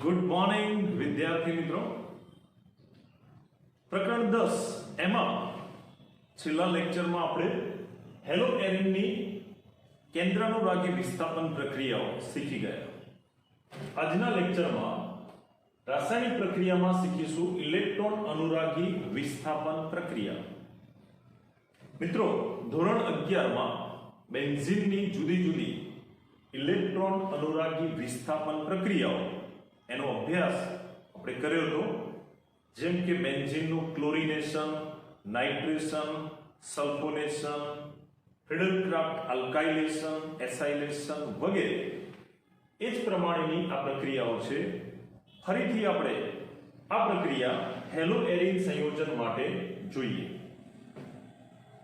Good morning વિદ્યાર્થી મિત્રો. પ્રકરણ 10 એમાં છેલ્લા લેક્ચરમાં આપણે હેલોએરિનની કેન્દ્રાનુરાગી વિસ્થાપન પ્રક્રિયાઓ શીખી ગયા. આજના લેક્ચરમાં રાસાયણિક પ્રક્રિયામાં શીખીશું ઇલેક્ટ્રોન અનુરાગી વિસ્થાપન પ્રક્રિયા. મિત્રો, ધોરણ 11 માં બેન્ઝીનની જુદી જુદી ઇલેક્ટ્રોન અનુરાગી વિસ્થાપન પ્રક્રિયાઓ એનો અભ્યાસ આપણે કર્યો હતો. જેમ કે બેન્ઝીનનું chlorination, nitration, sulphonation, Friedel Crafts alkylation, acylation વગેરે. એ જ પ્રમાણેની આ પ્રક્રિયાઓ છે. ફરીથી આપણે આ પ્રક્રિયા હેલોએરિન સંયોજન માટે જોઈએ.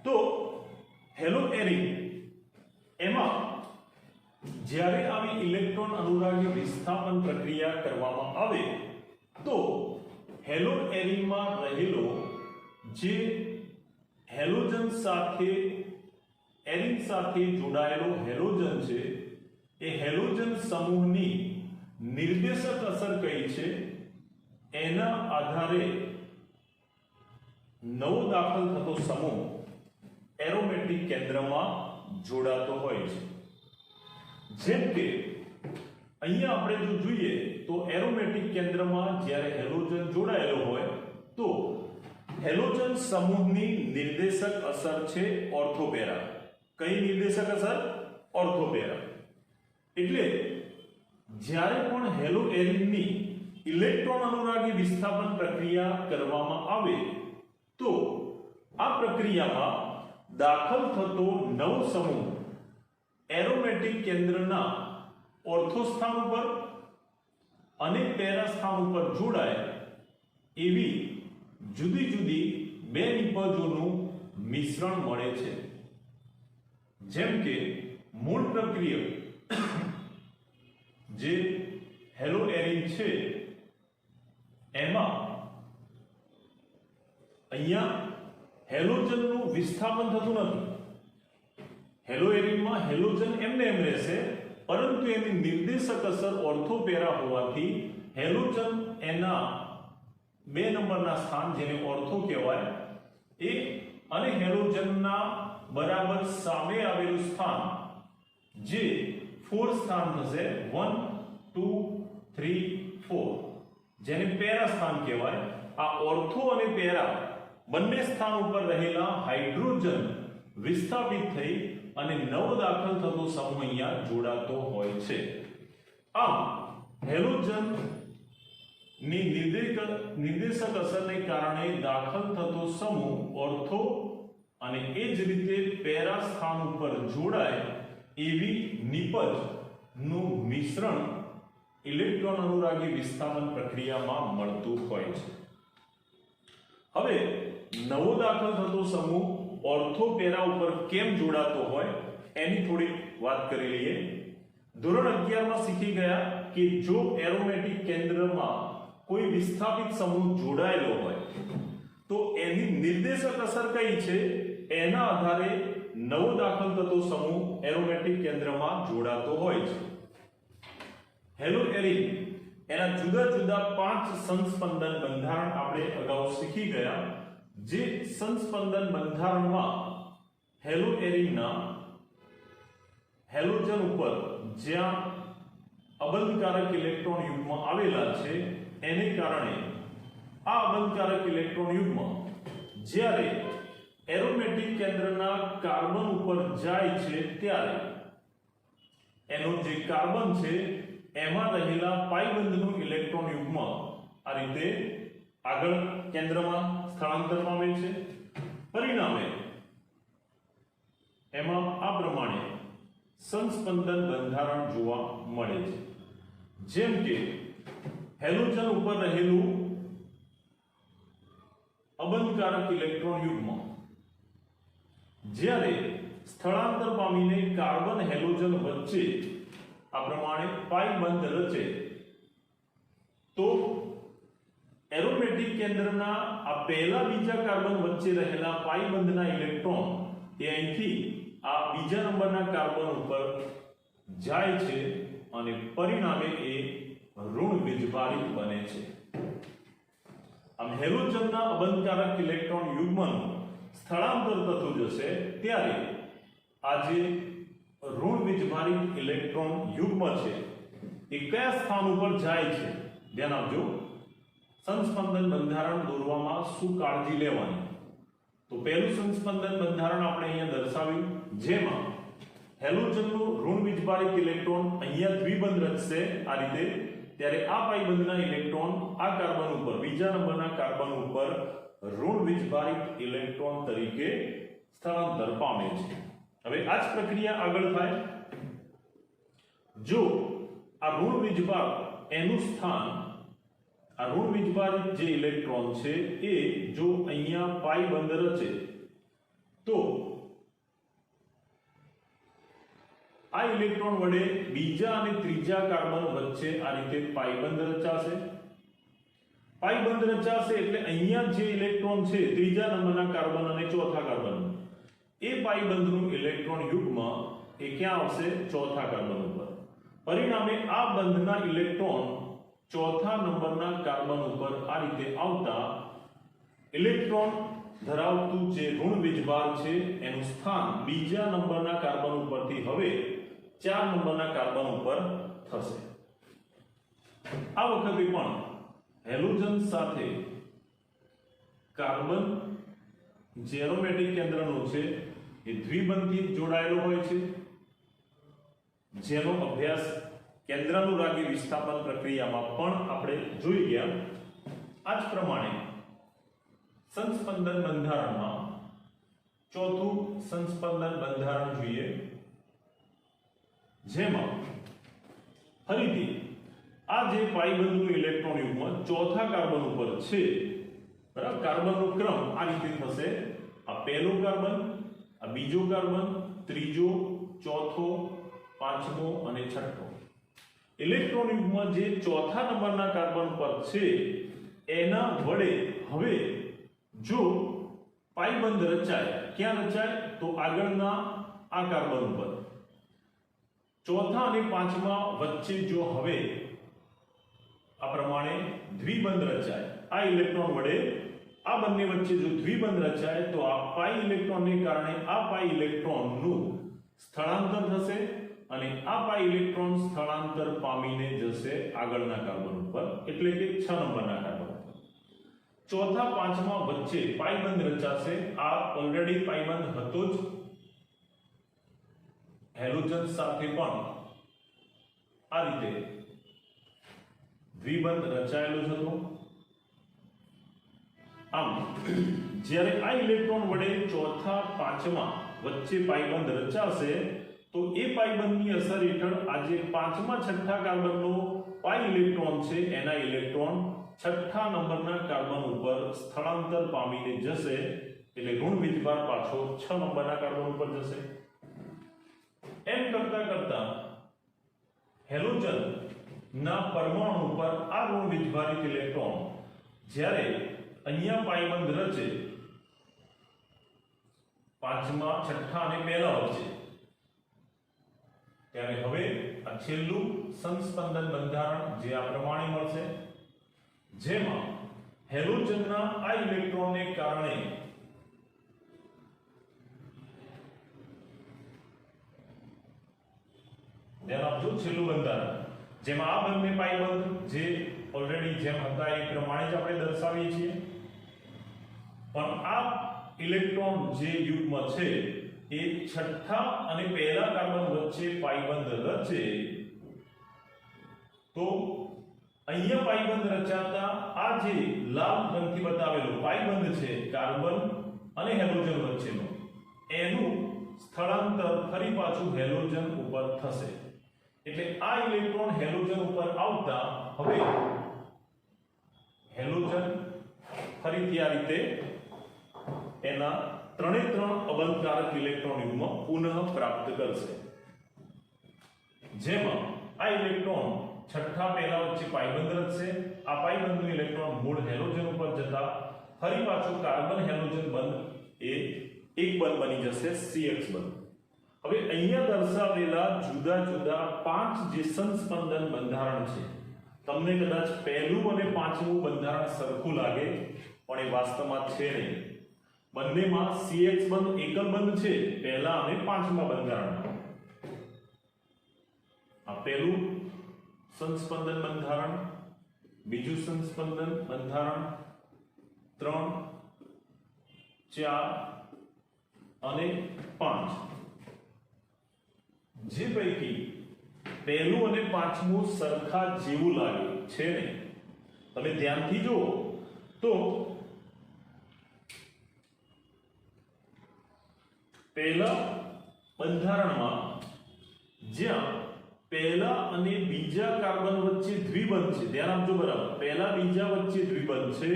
તો હેલોએરિન એમાં જ્યારે આવી ઇલેક્ટ્રોન અનુરાગી વિસ્થાપન પ્રક્રિયા કરવામાં આવે તો હેલોએરિનમાં રહેલો જે હેલોજન સાથે એરિન સાથે જોડાયેલો હેલોજન છે એ હેલોજન સમૂહની નિર્દેશક અસર કઈ છે એના આધારે નવો દાખલ થતો સમૂહ એરોમેટિક કેન્દ્રમાં જોડાતો હોય છે. જેમ કે અહીંયા આપણે જો જોઈએ તો એરોમેટિક કેન્દ્રમાં જ્યારે હેલોજન જોડાયેલો હોય તો હેલોજન સમૂહની નિર્દેશક અસર છે ઓર્થોપેરા. કઈ નિર્દેશક અસર? ઓર્થોપેરા. એટલે જ્યારે પણ હેલોએરિનની ઇલેક્ટ્રોન અનુરાગી વિસ્થાપન પ્રક્રિયા કરવામાં આવે તો આ પ્રક્રિયામાં દાખલ થતો નવો સમૂહ એરોમેટિક કેન્દ્રના ઓર્થો સ્થાન ઉપર અને પેરા સ્થાન ઉપર જોડાય એવી જુદી જુદી બે નિપજોનું મિશ્રણ મળે છે. જેમ કે મૂળ પ્રક્રિયા જે હેલોએરિન છે એમાં અહીંયા હેલોજનનું વિસ્થાપન થતું નથી. હેલોએરિનમાં હેલોજન એમને એમ રહેશે, પરંતુ એની નિર્દેશક અસર ઓર્થોપેરા હોવાથી હેલોજન એના 2 નંબરના સ્થાન જેને ઓર્થો કહેવાય એ અને હેલોજનના બરાબર સામે આવેલું સ્થાન જે 4 સ્થાન થશે 1 2 3 4 જેને પેરા સ્થાન કહેવાય. આ ઓર્થો અને પેરા બંને સ્થાન ઉપર રહેલા હાઇડ્રોજન વિસ્થાપિત થઈ અને નવો દાખલ થતો સમૂહ અહીંયા જોડાતો હોય છે. આમ હેલોજન ની નિર્દેશક અસરને કારણે દાખલ થતો સમૂહ ઓર્થો અને એ જ રીતે પેરા સ્થાન ઉપર જોડાય એવી નિપજ નું મિશ્રણ ઇલેક્ટ્રોન અનુરાગી વિસ્થાપન પ્રક્રિયામાં મળતું હોય છે. હવે નવો દાખલ થતો સમૂહ ઓર્થોપેરા ઉપર કેમ જોડાતો હોય એની થોડી વાત કરી લઈએ. ધોરણ 11 માં શીખી ગયા કે જો એરોમેટિક કેન્દ્રમાં કોઈ વિસ્થાપિત સમૂહ જોડાયેલો હોય તો એની નિર્દેશક અસર કઈ છે એના આધારે નવો દાખલ થતો સમૂહ એરોમેટિક કેન્દ્રમાં જોડાતો હોય છે. હેલોએરિન એના જુદા જુદા 5 સંસ્પંદન બંધારણ આપણે અગાઉ શીખી ગયા. જે સંસ્પંદન બંધારણમાં હેલોએરિનના હેલોજન ઉપર જ્યાં અબંધકારક ઇલેક્ટ્રોન યુગ્મ આવેલા છે એને કારણે આ અબંધકારક ઇલેક્ટ્રોન યુગ્મ જ્યારે એરોમેટિક કેન્દ્રના કાર્બન ઉપર જાય છે ત્યારે એનો જે કાર્બન છે એમાં રહેલા પાઈ બંધનું ઇલેક્ટ્રોન યુગ્મ આ રીતે આગળ કેન્દ્રમાં સ્થળાંતર પામે છે. પરિણામે એમાં આ પ્રમાણે સંસ્પંદન બંધારણ જોવા મળે છે. જેમ કે હેલોજન ઉપર રહેલું અબંધકારક ઇલેક્ટ્રોન યુગ્મ જ્યારે સ્થળાંતર પામીને કાર્બન હેલોજન વચ્ચે આ પ્રમાણે પાઈ બંધ રચે તો એરોમેટિક કેન્દ્રના આ પહેલા બીજા કાર્બન વચ્ચે રહેલા પાઈ બંધના ઇલેક્ટ્રોન એ અહીંથી આ બીજા નંબરના કાર્બન ઉપર જાય છે અને પરિણામે એ ઋણ વીજભારિત બને છે. આમ હેલોજનના અબંધકારક ઇલેક્ટ્રોન યુગ્મનું સ્થળાંતર થતું જશે ત્યારે આ જે ઋણ વીજભારિત ઇલેક્ટ્રોન યુગ્મ છે એ કયા સ્થાન ઉપર જાય છે ધ્યાન આપજો. સંસ્પંદન બંધારણ દોરવામાં શું કાળજી લેવાની? તો પહેલું સંસ્પંદન બંધારણ આપણે અહીંયા દર્શાવ્યું, જેમાં હેલોજનનું ઋણ વીજભારિત ઇલેક્ટ્રોન અહીંયા દ્વિબંધ રચશે આ રીતે, ત્યારે આ પાઇબંધના ઇલેક્ટ્રોન આ કાર્બન ઉપર, બીજા નંબરના કાર્બન ઉપર ઋણ વીજભારિત ઇલેક્ટ્રોન તરીકે સ્થળાંતર પામે છે. હવે આ જ પ્રક્રિયા આગળ થાય. જો આ ઋણ વીજભાર એનું સ્થાન, આ ઋણ વીજભારિત જે ઇલેક્ટ્રોન છે એ જો અહીંયા પાઇબંધ રચે તો આ ઇલેક્ટ્રોન વડે બીજા અને ત્રીજા કાર્બન વચ્ચે આ રીતે પાઇબંધ રચાશે. પાઇબંધ રચાશે એટલે અહીંયા જે ઇલેક્ટ્રોન છે ત્રીજા નંબરના કાર્બન અને ચોથા કાર્બન, એ પાઇબંધનું ઇલેક્ટ્રોન યુગ્મ એ ક્યાં આવશે? ચોથા કાર્બન ઉપર. પરિણામે આ બંધના ઇલેક્ટ્રોન ચોથા નંબરના કાર્બન ઉપર આ રીતે આવતા ઇલેક્ટ્રોન ધરાવતું જે ઋણ વીજભાર છે એનું સ્થાન બીજા નંબરના કાર્બન ઉપરથી હવે 4 નંબરના કાર્બન ઉપર થશે. આ વખતે પણ હેલોજન સાથે કાર્બન જે એરોમેટિક કેન્દ્રનો છે એ દ્વિબંધથી જોડાયેલો હોય છે, જેનો અભ્યાસ કેન્દ્રાનુરાગી વિસ્થાપન પ્રક્રિયામાં પણ આપણે જોઈ ગયા. આ જ પ્રમાણે સંસ્પંદન બંધારણમાં ચોથું સંસ્પંદન બંધારણ જોઈએ, જેમાં ફરીથી આ જે પાઇબંધનું ઇલેક્ટ્રોન યુગ્મ ચોથા કાર્બન ઉપર છે, બરાબર, કાર્બનનો ક્રમ આ રીતે થશે. આ પહેલો કાર્બન, આ બીજો કાર્બન, ત્રીજો, ચોથો, પાંચમો અને છઠ્ઠો. ઇલેક્ટ્રોન યુગ્મ જે ચોથા નંબરના કાર્બન પર છે એના વડે હવે જો પાઇબંધ રચાય, ક્યાં રચાય? તો આગળના આ કાર્બન ઉપર ચોથા અને પાંચમા વચ્ચે જો હવે આ પ્રમાણે દ્વિબંધ રચાય, આ ઇલેક્ટ્રોન વડે આ બંને વચ્ચે જો દ્વિબંધ રચાય તો આ પાઈ ઇલેક્ટ્રોનને કારણે આ પાઈ ઇલેક્ટ્રોનનું સ્થળાંતર થશે અને આ પાઈ ઇલેક્ટ્રોન સ્થળાંતર પામીને જશે આગળના કાર્બન ઉપર, એટલે કે 6 નંબરના કાર્બન ઉપર. ચોથા પાંચમા વચ્ચે પાઇબંધ રચાશે. આ ઓલરેડી પાઇબંધ હતો જ હેલોજન સાથે, પણ આ રીતે દ્વિબંધ રચાયેલો જ હતો. આમ જ્યારે આ ઇલેક્ટ્રોન વડે ચોથા પાંચમા વચ્ચે પાઇબંધ રચાશે તો એ પાઇબંધની અસર હેઠળ આ જે પાંચમા છઠ્ઠા કાર્બનનો પાઈ ઇલેક્ટ્રોન છે એના ઇલેક્ટ્રોન છઠ્ઠા નંબરના કાર્બન ઉપર સ્થળાંતર પામીને જશે, એટલે ઋણ વીજભાર પાછો 6 નંબરના કાર્બન ઉપર જશે. એમ કરતા કરતા હેલોજન ના પરમાણુ ઉપર આ ઋણ વીજભારિત ઇલેક્ટ્રોન જ્યારે અહીંયા પાઇબંધ રચે પાંચમા, છઠ્ઠા અને પહેલા વચ્ચે, ત્યારે હવે આ છેલ્લું સંસ્પંદન બંધારણ જે આ પ્રમાણે મળશે, જેમાં હેલોજનના આ ઇલેક્ટ્રોનને કારણે ધ્યાન આપજો, છેલ્લું બંધારણ જેમાં આ બંને પાઇબંધ જે ઓલરેડી જેમ હતા એ પ્રમાણે જ આપણે દર્શાવીએ છીએ, પણ આ ઇલેક્ટ્રોન જે યુગ્મ છે એ છઠ્ઠા અને પહેલા કાર્બન વચ્ચે પાઇબંધ રચે તો અહીંયા પાઇબંધ રચાતા આ જે લાલ રંગથી બતાવેલો પાઇબંધ છે કાર્બન અને હેલોજન વચ્ચેનો, એનું સ્થળાંતર ફરી પાછું હેલોજન ઉપર થશે. એટલે આ ઇલેક્ટ્રોન હેલોજન ઉપર આવતા હવે હેલોજન ફરીથી આ રીતે એના 3 અબંધકારક ઇલેક્ટ્રોન યુગ્મ પુનઃ પ્રાપ્ત કરશે, જેમાં આ ઇલેક્ટ્રોન છઠ્ઠા પહેલા વચ્ચે પાઇબંધ રચશે. આ પાઇબંધનું ઇલેક્ટ્રોન મૂળ હેલોજન ઉપર જતા ફરી પાછું કાર્બન હેલોજન બંધ એ એક બંધ બની જશે, CX બંધ. હવે અહીંયા દર્શાવેલા જુદા જુદા 5 જે સંસ્પંદન બંધારણ છે તમને કદાચ પહેલું અને પાંચમું બંધારણ સરખું લાગે, પણ એ વાસ્તવમાં છે નહીં. બંનેમાં CH બંધ એકલ બંધ છે પહેલા અને પાંચમા બંધારણમાં. આ પહેલું સંસ્પંદન બંધારણ, બીજું સંસ્પંદન બંધારણ, 3, 4 અને 5. જે પૈકી પહેલું અને પાંચમું સરખા જેવું લાગે છે ને, તમે ધ્યાનથી જુઓ તો પહેલા બંધારણમાં જ્યાં પહેલા અને બીજા કાર્બન વચ્ચે દ્વિબંધ છે, ધ્યાન આપજો બરાબર, પહેલા બીજા વચ્ચે દ્વિબંધ છે,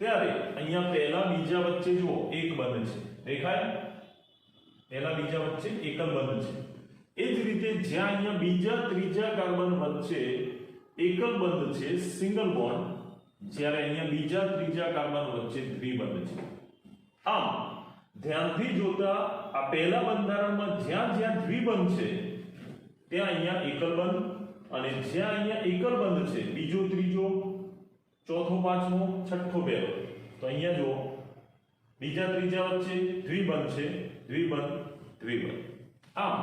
ત્યારે અહીંયા પહેલા બીજા વચ્ચે જુઓ એક બંધ છે, દેખાય? પહેલા બીજા વચ્ચે એકલ બંધ છે. એ જ રીતે જ્યાં અહીંયા બીજા ત્રીજા કાર્બન વચ્ચે એકલ બંધ છે, સિંગલ બોન્ડ, જ્યારે અહીંયા બીજા ત્રીજા કાર્બન વચ્ચે દ્વિબંધ છે. આમ ધ્યાનથી જોતા આ પહેલા બંધારણમાં જ્યાં જ્યાં દ્વિબંધ છે ત્યાં અહીંયા એકલ બંધ, અને જ્યાં અહીંયા એકલ બંધ છે બીજો ત્રીજો ચોથો પાંચમો છઠ્ઠો પહેલો, તો અહીંયા જુઓ બીજા ત્રીજા વચ્ચે દ્વિબંધ છે, દ્વિબંધ દ્વિબંધ. આમ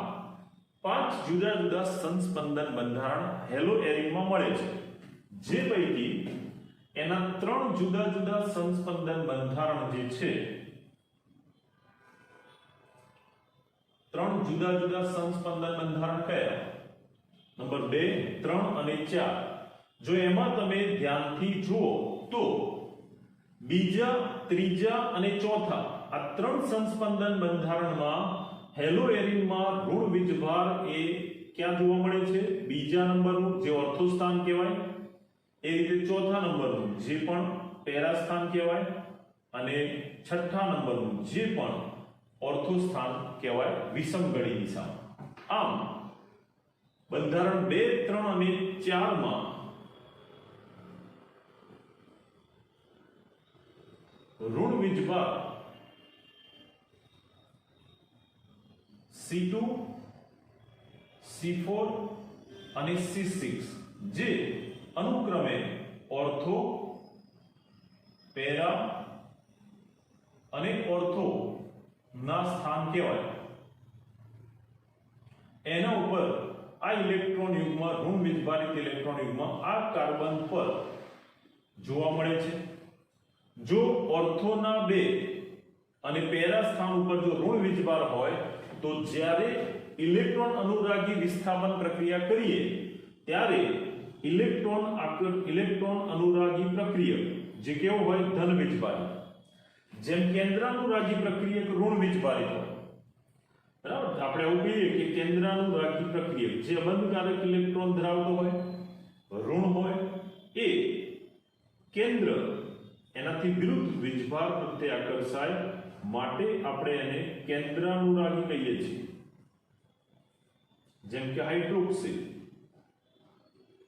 5 જુદા જુદા સંસ્પંદન બંધારણ હેલો એરિનમાં મળે છે, જે પૈકી એના 3 જુદા જુદા સંસ્પંદન બંધારણ જે છે, 3 જુદા જુદા સંસ્પંદન બંધારણ કયા? નંબર 2, 3 અને 4. જો એમાં તમે ધ્યાનથી જુઓ તો બીજા ત્રીજા અને ચોથા આ 3 સંસ્પંદન બંધારણમાં હેલો એરિનમાં ઋણ વીજભાર એ ક્યાં જોવા મળે છે? બીજા નંબરનું જે ઓર્થો સ્થાન કહેવાય, એ રીતે ચોથા નંબરનું જે પણ પેરા સ્થાન કહેવાય, અને છઠ્ઠા નંબરનું જે પણ ઓર્થો સ્થાન કહેવાય વિષમ ગળી દિશામાં. આમ બંધારણ 2, 3 અને 4 માં ઋણ વીજભાર C2, C4 અને C6 જે અનુક્રમે ઓર્થો, પેરા અને ઓર્થો ના સ્થાન કહેવાય, એના ઉપર આ ઇલેક્ટ્રોન યુગ્મ ઋણ વીજભારિત ઇલેક્ટ્રોન યુગ્મ આ કાર્બન પર જોવા મળે છે. જો ઓર્થોના 2 અને પેરા સ્થાન ઉપર જો ઋણ વીજભાર હોય તો જ્યારે ઇલેક્ટ્રોન અનુરાગી વિસ્થાપન પ્રક્રિયા કરીએ ત્યારે ઇલેક્ટ્રોન અનુરાગી પ્રક્રિયક જે કેવો હોય? ધન વીજભારિત. જેમ કેન્દ્રાનુરાગી પ્રક્રિયક ઋણ વીજભારિત હોય, બરાબર? આપણે એવું કહીએ કે કેન્દ્રાનુરાગી પ્રક્રિયક જે અબંધકારક ઇલેક્ટ્રોન ધરાવતો હોય, ઋણ હોય, એ કેન્દ્ર એનાથી વિરુદ્ધ વીજભાર પ્રત્યે આકર્ષાય, માટે આપણે એને કેન્દ્રાનુરાગી કહીએ છીએ. જેમ કે હાઇડ્રોક્સી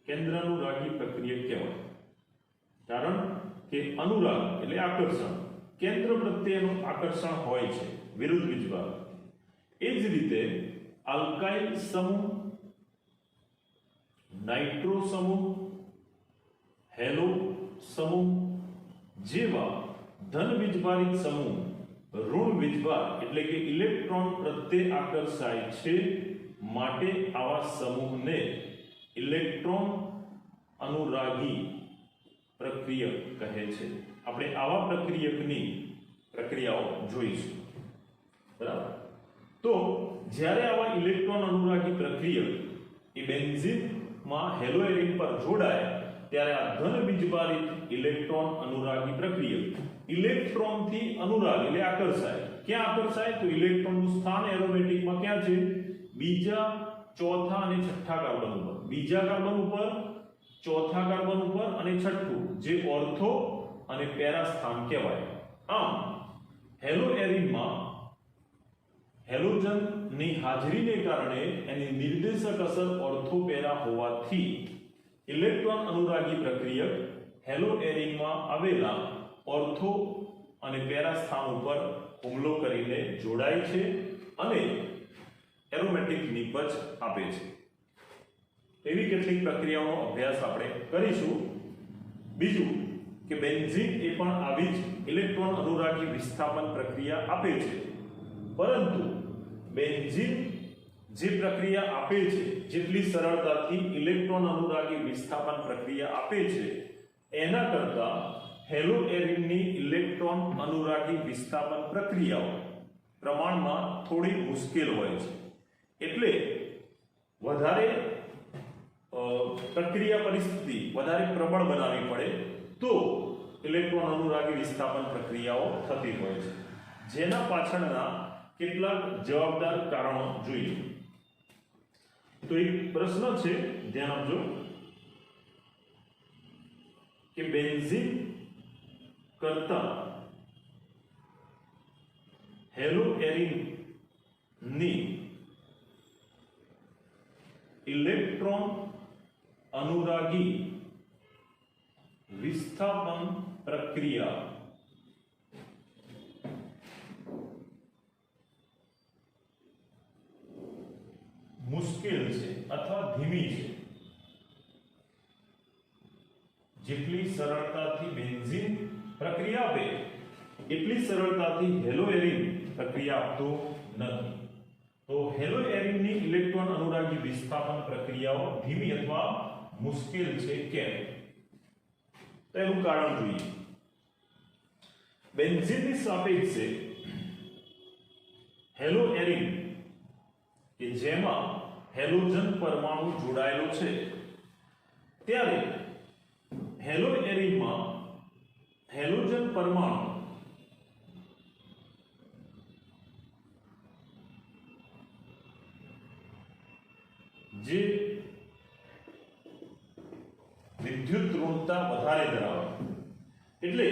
કેન્દ્રાનુરાગી પ્રક્રિયક કહેવાય, કારણ કે અનુરાગ એટલે આકર્ષણ, કેન્દ્ર પ્રત્યેનું આકર્ષણ હોય છે, વિરુદ્ધ વીજભાર. એ જ રીતે આલ્કાઇલ સમૂહ, નાઇટ્રો સમૂહ, હેલો સમૂહ જેવા ધન વીજભારિત સમૂહ ઋણ વીજભાર એટલે કે ઇલેક્ટ્રોન પ્રત્યે આકર્ષાય છે, માટે આવા સમૂહને ઇલેક્ટ્રોન અનુરાગી પ્રક્રિયક કહે છે. આપણે આવા પ્રક્રિયકની પ્રક્રિયાઓ જોઈશું, બરાબર? તો જ્યારે આવા ઇલેક્ટ્રોન અનુરાગી પ્રક્રિયક એ બેન્ઝીનમાં હેલો એરિન પર જોડાય ત્યારે આ ધન વીજભારિત ઇલેક્ટ્રોન અનુરાગી પ્રક્રિયક ઇલેક્ટ્રોનથી અનુરાગ એટલે આકર્ષાય. ક્યાં આકર્ષાય? તો ઇલેક્ટ્રોનનું સ્થાન એરોમેટિકમાં ક્યાં છે? બીજા, ચોથા અને છઠ્ઠા કાર્બન ઉપર. બીજા કાર્બન ઉપર, ચોથા કાર્બન ઉપર અને છઠ્ઠું જે ઓર્થો અને પેરા સ્થાન કહેવાય. આમ હેલો એરિનમાં હેલોજનની હાજરીને કારણે એની નિર્દેશક અસર ઓર્થો પેરા હોવાથી ઇલેક્ટ્રોન અનુરાગી પ્રક્રિયક હેલો એરિનમાં આવેલા ઓર્થો અને પેરા સ્થાન ઉપર હુમલો કરીને જોડાય છે અને એરોમેટિક નિપજ આપે છે. એવી કેટલીક પ્રક્રિયાઓનો અભ્યાસ આપણે કરીશું. બીજું કે બેન્ઝીન એ પણ આવી જ ઇલેક્ટ્રોન અનુરાગી વિસ્થાપન પ્રક્રિયા આપે છે, પરંતુ બેન્ઝીન જે પ્રક્રિયા આપે છે, જેટલી સરળતાથી ઇલેક્ટ્રોન અનુરાગી વિસ્થાપન પ્રક્રિયા આપે છે, એના કરતા હેલોએરિનની ઇલેક્ટ્રોન અનુરાગી વિસ્થાપન પ્રક્રિયાઓ પ્રમાણમાં થોડી મુશ્કેલ હોય છે. એટલે વધારે પ્રક્રિયા પરિસ્થિતિ વધારે પ્રબળ બનાવવી પડે તો ઇલેક્ટ્રોન અનુરાગી વિસ્થાપન પ્રક્રિયાઓ થતી હોય છે, જેના પાછળના કેટલાક જવાબદાર કારણો જોઈએ. તો એક પ્રશ્ન છે, ધ્યાન આપજો કે બેન્ઝીન કરતા હેલોએરિનની ઇલેક્ટ્રોન અનુરાગી વિસ્થાપન પ્રક્રિયા મુશ્કેલ છે અથવા ધીમી છે. જેટલી સરળતાથી બેન્ઝીન પ્રક્રિયા આપે એટલી સરળતાથી હેલોએરિન પ્રક્રિયા આપતો નથી. તો હેલોએરિનની ઇલેક્ટ્રોન અનુરાગી વિસ્થાપન પ્રક્રિયાઓ ધીમી અથવા મુશ્કેલ છે. કેમ? તેનું કારણ જોઈએ. બેન્ઝીનની સાપેક્ષે હેલોએરિન કે જેમાં હેલોજન પરમાણુ જોડાયેલો છે, ત્યારે હેલોએરિનમાં હેલોજન પરમાણુ જે વિદ્યુત ઋણતા વધારે ધરાવે, એટલે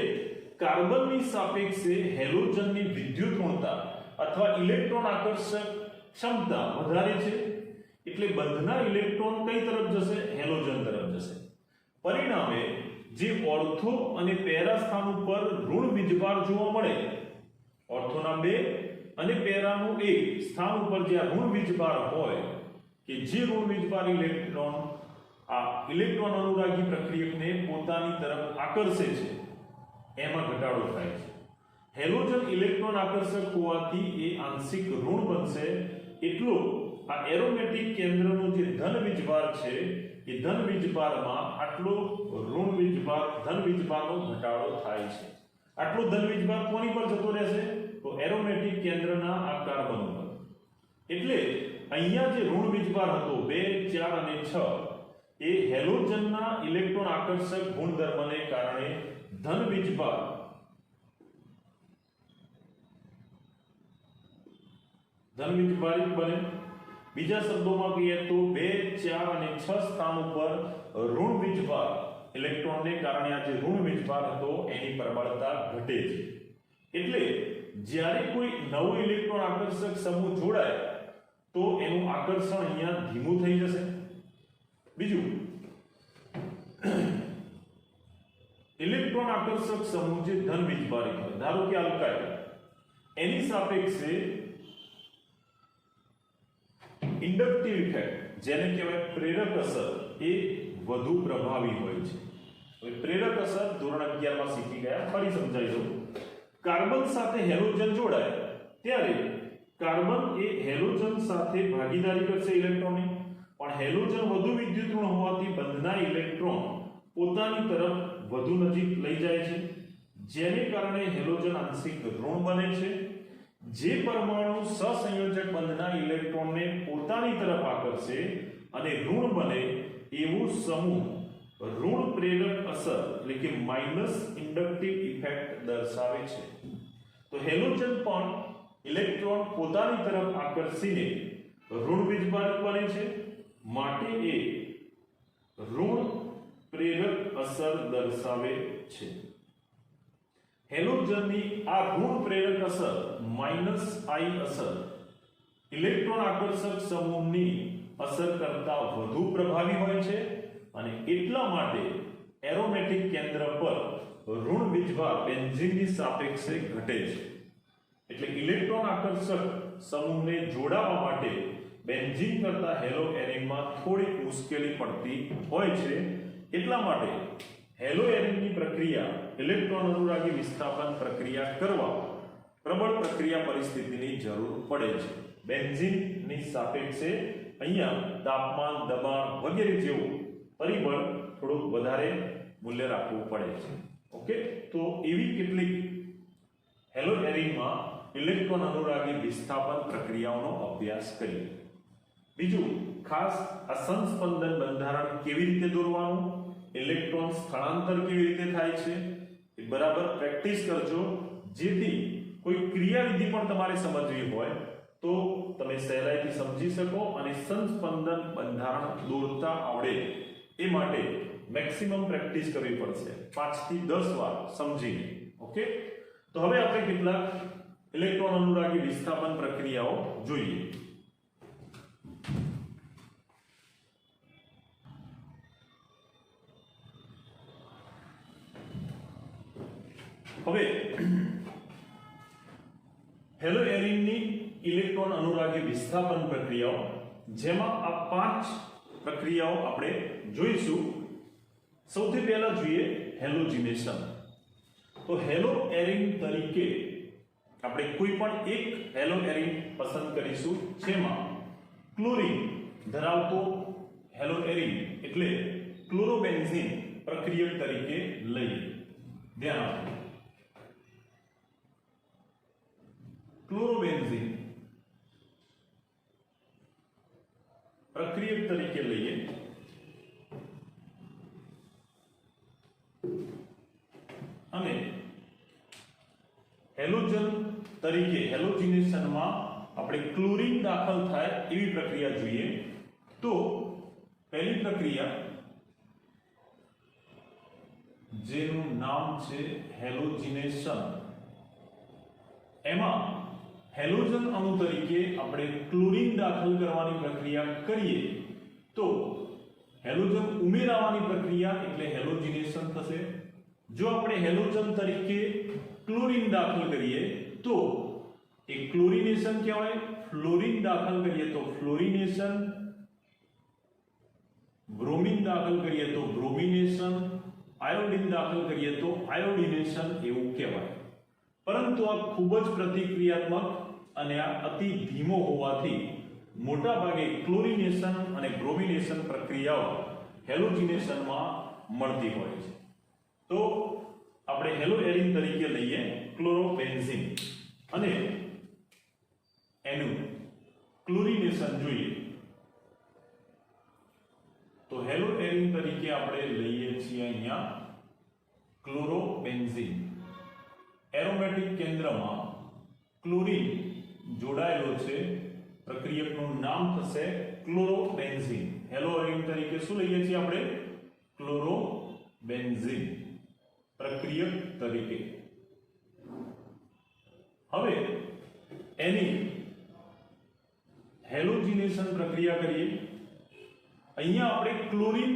કાર્બનની સાપેક્ષે હેલોજનની વિદ્યુત ઋણતા અથવા ઇલેક્ટ્રોન આકર્ષક ક્ષમતા વધારે છે, એટલે બંધના ઇલેક્ટ્રોન કઈ તરફ જશે? હેલોજન તરફ જશે. પરિણામે જે ઓર્થો અને પેરા સ્થાન ઉપર ઋણ વીજભાર જોવા મળે, ઓર્થોના 2 અને પેરાનું 1 સ્થાન ઉપર જ્યાં ઋણ વીજભાર હોય કે જે ઋણ વીજભાર ઇલેક્ટ્રોન ઇલેક્ટ્રોન અનુરાગી પ્રક્રિયકને પોતાની તરફ આકર્ષે છે, એમાં ઘટાડો થાય છે. હેલોજન ઇલેક્ટ્રોન આકર્ષક હોવાથી એ આંશિક ઋણ બનશે, એટલો આ એરોમેટિક કેન્દ્રનો જે ધન વીજભાર છે એ ધન વીજભારમાં આટલો ઋણ વીજભાર ધન વીજભારનો ઘટાડો થાય છે. આટલો ધન વીજભાર કોની પર જતો રહેશે? તો એરોમેટિક કેન્દ્રના આ કાર્બન પર. એટલે અહીંયા જે ઋણ વીજભાર હતો 2, 4 અને 6 એ હેલોજનના ઇલેક્ટ્રોન આકર્ષક ગુણધર્મને કારણે ધન વીજભાર બને. બીજા શબ્દોમાં કહીએ તો 2, 4 અને 6 સ્થાન ઉપર ઋણ વીજભાર ઇલેક્ટ્રોનને કારણે આ જે ઋણ વીજભાર હતો એની પ્રબળતા ઘટે છે. એટલે જ્યારે કોઈ નવો ઇલેક્ટ્રોન આકર્ષક સમૂહ જોડાય તો એનું આકર્ષણ અહીંયા ધીમું થઈ જશે. બીજું, ઇલેક્ટ્રોન આકર્ષક સમૂહ જે ધન વીજભારી હોય, ધારો કે આલ્કાઇલ, એની સાપેક્ષે ઇન્ડક્ટિવ ઇફેક્ટ જેને કહેવાય પ્રેરક અસર એ વધુ પ્રભાવી હોય છે. હવે પ્રેરક અસર ધોરણ 11 માં શીખી ગયા, ફરી સમજાવી દઉં. કાર્બન સાથે હેલોજન જોડાય ત્યારે કાર્બન એ હેલોજન સાથે ભાગીદારી કરશે ઇલેક્ટ્રોનની, પણ હેલોજન વધુ વિદ્યુત ઋણ હોવાથી બંધના ઇલેક્ટ્રોન પોતાની તરફ વધુ નજીક લઈ જાય છે, જેને કારણે હેલોજન આંશિક ઋણ બને છે. જે પરમાણુ સહસંયોજક બંધના ઇલેક્ટ્રોનને પોતાની તરફ આકર્ષે અને ઋણ બને એવો સમૂહ ઋણ પ્રેરક અસર એટલે કે માઇનસ ઇન્ડક્ટિવ ઇફેક્ટ દર્શાવે છે. તો હેલોજન પણ ઇલેક્ટ્રોન પોતાની તરફ આકર્ષીને ઋણ વીજભાર બને છે, માટે એ ઋણ પ્રેરક અસર દર્શાવે છે. હેલોજનની આ ઋણ પ્રેરક અસર -I અસર ઇલેક્ટ્રોન આકર્ષક સમૂહની અસર કરતા વધુ પ્રભાવી હોય છે અને એટલા માટે એરોમેટિક કેન્દ્ર પર ઋણ વીજભાર બેન્ઝીનની સાપેક્ષે ઘટે છે. એટલે ઇલેક્ટ્રોન આકર્ષક સમૂહને જોડાવા માટે બેન્ઝીન કરતા હેલો એરિનમાં થોડીક મુશ્કેલી પડતી હોય છે એટલા માટે હેલો એરિનની પ્રક્રિયા ઇલેક્ટ્રોન અનુરાગી વિસ્થાપન પ્રક્રિયા કરવા પ્રબળ પ્રક્રિયા પરિસ્થિતિની જરૂર પડે છે બેન્ઝીનની સાપેક્ષે અહીંયા તાપમાન દબાણ વગેરે જેવું પરિબળ થોડુંક વધારે મૂલ્ય રાખવું પડે છે ઓકે તો એવી કેટલીક હેલો એરિનમાં ઇલેક્ટ્રોન અનુરાગી વિસ્થાપન પ્રક્રિયાઓનો અભ્યાસ કરીએ બીજું ખાસ આ સંસ્પંદન બંધારણ કેવી રીતે દોરવાનું ઇલેક્ટ્રોન સ્થળાંતર કેવી રીતે થાય છે એ બરાબર પ્રેક્ટિસ કરજો જેથી કોઈ ક્રિયાવિધિ પણ તમારે સમજવી હોય તો તમે સહેલાઈથી સમજી શકો અને સંસ્પંદન બંધારણ દોરતા આવડે એ માટે મેક્સિમમ પ્રેક્ટિસ કરવી પડશે 5 થી 10 વાર સમજીને ઓકે તો હવે આપણે કેટલાક ઇલેક્ટ્રોન અનુરાગી વિસ્થાપન પ્રક્રિયાઓ જોઈએ હવે હેલો એરિનની ઇલેક્ટ્રોન અનુરાગી વિસ્થાપન પ્રક્રિયાઓ જેમાં આ 5 પ્રક્રિયાઓ આપણે જોઈશું સૌથી પહેલા જોઈએ હેલોજિનેશન તો હેલો એરિન તરીકે આપણે કોઈ પણ એક હેલો એરિન પસંદ કરીશું જેમાં ક્લોરીન ધરાવતો હેલો એરિન એટલે ક્લોરોબેન્ઝીન પ્રક્રિયક તરીકે લઈએ ધ્યાન આપો ક્લોરોબેન્ઝીન પ્રક્રિયક તરીકે લઈએ અને હેલોજન તરીકે હેલોજિનેશનમાં આપણે ક્લોરીન દાખલ થાય એવી પ્રક્રિયા જોઈએ તો પહેલી પ્રક્રિયા જેનું નામ છે હેલોજિનેશન એમાં હેલોજન અણુ તરીકે આપણે ક્લોરીન દાખલ કરવાની પ્રક્રિયા કરીએ તો હેલોજન ઉમેરાવાની પ્રક્રિયા એટલે હેલોજિનેશન થશે જો આપણે હેલોજન તરીકે ક્લોરીન દાખલ કરીએ તો એ ક્લોરીનેશન કહેવાય ફ્લોરીન દાખલ કરીએ તો ફ્લોરીનેશન બ્રોમીન દાખલ કરીએ તો બ્રોમિનેશન આયોડીન દાખલ કરીએ તો આયોડિનેશન એવું કહેવાય પરંતુ આ ખૂબ જ પ્રતિક્રિયાત્મક અને આ અતિ ધીમો હોવાથી મોટા ભાગે ક્લોરીનેશન અને બ્રોમિનેશન પ્રક્રિયાઓ હેલોજિનેશનમાં મળતી હોય છે તો આપણે હેલો એરિન તરીકે લઈએ ક્લોરોબેન્ઝીન અને એનું ક્લોરીનેશન જોઈએ તો હેલો એરિન તરીકે આપણે લઈએ છીએ અહીંયા ક્લોરોબેન્ઝીન એરોમેટિક કેન્દ્રમાં ક્લોરીન જોડાયેલો છે પ્રક્રિયકનું નામ થશે ક્લોરોબેન્ઝીન હેલો એરિન તરીકે શું લઈએ છીએ આપણે ક્લોરોબેન્ઝીન પ્રક્રિયક તરીકે હવે એની હેલોજિનેશન પ્રક્રિયા કરીએ અહીંયા આપણે ક્લોરીન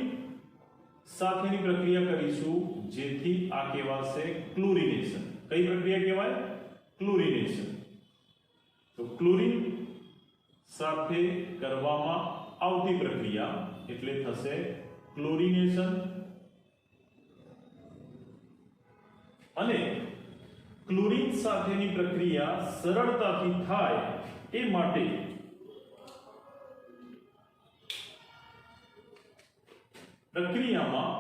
સાથેની પ્રક્રિયા કરીશું જેથી આ કહેવાશે ક્લોરીનેશન કઈ પ્રક્રિયા કહેવાય ક્લોરીનેશન તો ક્લોરીન સાથે કરવામાં આવતી પ્રક્રિયા એટલે થશે ક્લોરીનેશન અને ક્લોરીન સાથેની પ્રક્રિયા સરળતાથી થાય એ માટે પ્રક્રિયામાં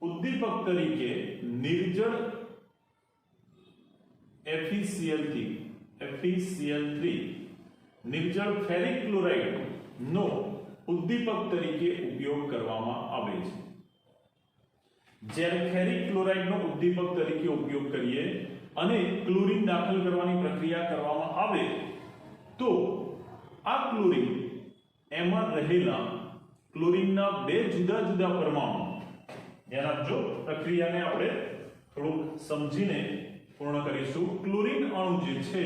ઉદ્દીપક તરીકે નિર્જળ FeCl3 નિર્જળ ફેરિક ક્લોરાઇડ નો ઉદ્દીપક તરીકે ઉપયોગ કરવામાં આવે છે જ્યારે ફેરિક ક્લોરાઇડ નો ઉદ્દીપક તરીકે ઉપયોગ કરીએ અને ક્લોરીન દાખલ કરવાની પ્રક્રિયા કરવામાં આવે તો આ ક્લોરીન એમાં રહેલા ક્લોરીનના બે જુદા જુદા પરમાણુ ધ્યાન આપજો પ્રક્રિયાને આપણે થોડુંક સમજીને પૂર્ણ કરીશું ક્લોરીન અણુ જે છે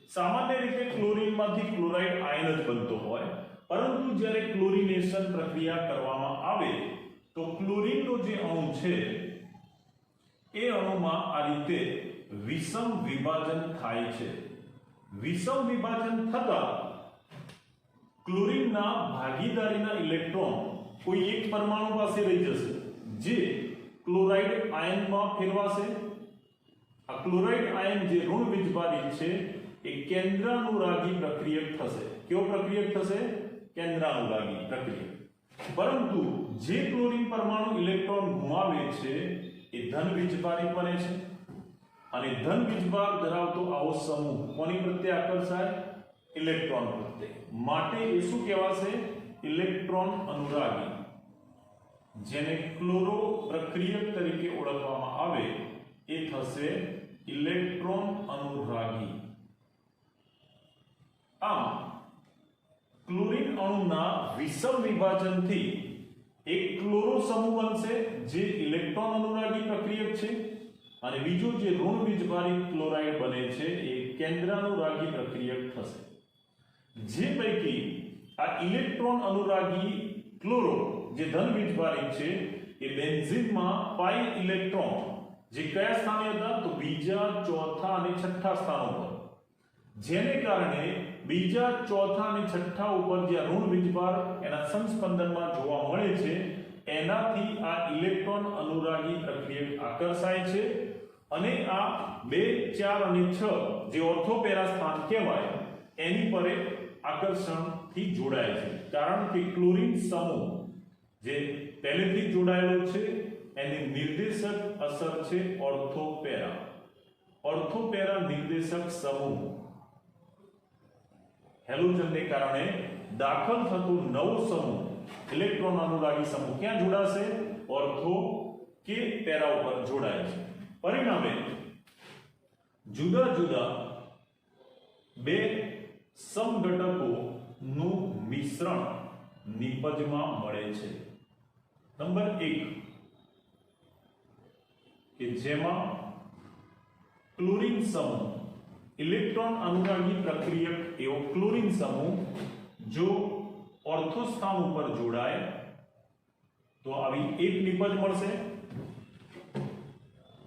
સામાન્ય રીતે ક્લોરીનમાંથી ક્લોરાઇડ આયન જ બનતો હોય પરંતુ જ્યારે ક્લોરીનેશન પ્રક્રિયા કરવામાં આવે તો ક્લોરીનનો જે અણુ છે એ અણુમાં આ રીતે વિષમ વિભાજન થાય છે વિષમ વિભાજન થતા ક્લોરીનના ભાગીદારીના ઇલેક્ટ્રોન કોઈ એક પરમાણુ પાસે રહી જશે જે ક્લોરાઇડ આયનમાં ફેરવાશે। આ ક્લોરાઇડ આયન જે ઋણ વીજભારિત છે એ કેન્દ્રાનુરાગી પ્રક્રિયક થશે। કેવો પ્રક્રિયક થશે? કેન્દ્રાનુરાગી પ્રક્રિયક। પરંતુ જે ક્લોરીન પરમાણુ ઇલેક્ટ્રોન ગુમાવે છે એ ધન વીજભારિત બને છે અને ધન વીજભાર ધરાવતો આવો સમૂહ કોની પ્રત્યે આકર્ષાય? ઇલેક્ટ્રોન પ્રત્યે। માટે એ શું કહેવાશે? ઇલેક્ટ્રોન અનુરાગી, જેને ક્લોરો પ્રક્રિયક તરીકે ઓળખવામાં આવે એ થશે ઇલેક્ટ્રોન અનુરાગી। આમ ક્લોરીન અણુના વિષમ વિભાજનથી એક ક્લોરો સમૂહ બનશે જે ઇલેક્ટ્રોન અનુરાગી પ્રક્રિયક છે અને બીજો જે ઋણ વીજભારિત ક્લોરાઇડ બને છે એ કેન્દ્રાનુરાગી પ્રક્રિયક થશે। જે પૈકી આ ઇલેક્ટ્રોન અનુરાગી ક્લોરો જે ધન વીજભારિત છે એ બેન્ઝીનમાં પાઈ ઇલેક્ટ્રોન જે કયા સ્થાને હતા? તો બીજા, ચોથા અને છઠ્ઠા સ્થાનો પર, જેને કારણે બીજા, ચોથા અને છઠ્ઠા ઉપર જે ઋણ વીજભાર એના સંસ્પંદનમાં જોવા મળે છે એનાથી આ ઇલેક્ટ્રોન અનુરાગી પ્રક્રિયક આકર્ષાય છે અને આ 2, 4 અને 6 જે ઓર્થોપેરા સ્થાન કહેવાય એની પર આકર્ષણથી જોડાય છે। કારણ કે ક્લોરીન સમૂહ જે પહેલેથી જોડાયેલો છે એની નિર્દેશક અસર છે ઓર્થોપેરા। ઓર્થોપેરા નિર્દેશક સમૂહ હેલોજનને કારણે દાખલ થતો નવો સમૂહ ઇલેક્ટ્રોન અનુરાગી સમૂહ ક્યાં જોડાશે? ઓર્થો કે પેરા ઉપર જોડાય છે। પરિણામે જુદા જુદા બે સમઘટકોનું મિશ્રણ નિપજમાં મળે છે। નંબર 1 કે જેમાં ક્લોરીન સમૂહ ઇલેક્ટ્રોન અનુરાગી પ્રક્રિયક એવો ક્લોરીન સમૂહ જો ઓર્થો સ્થાન ઉપર જોડાય તો આવી એક નિપજ મળશે।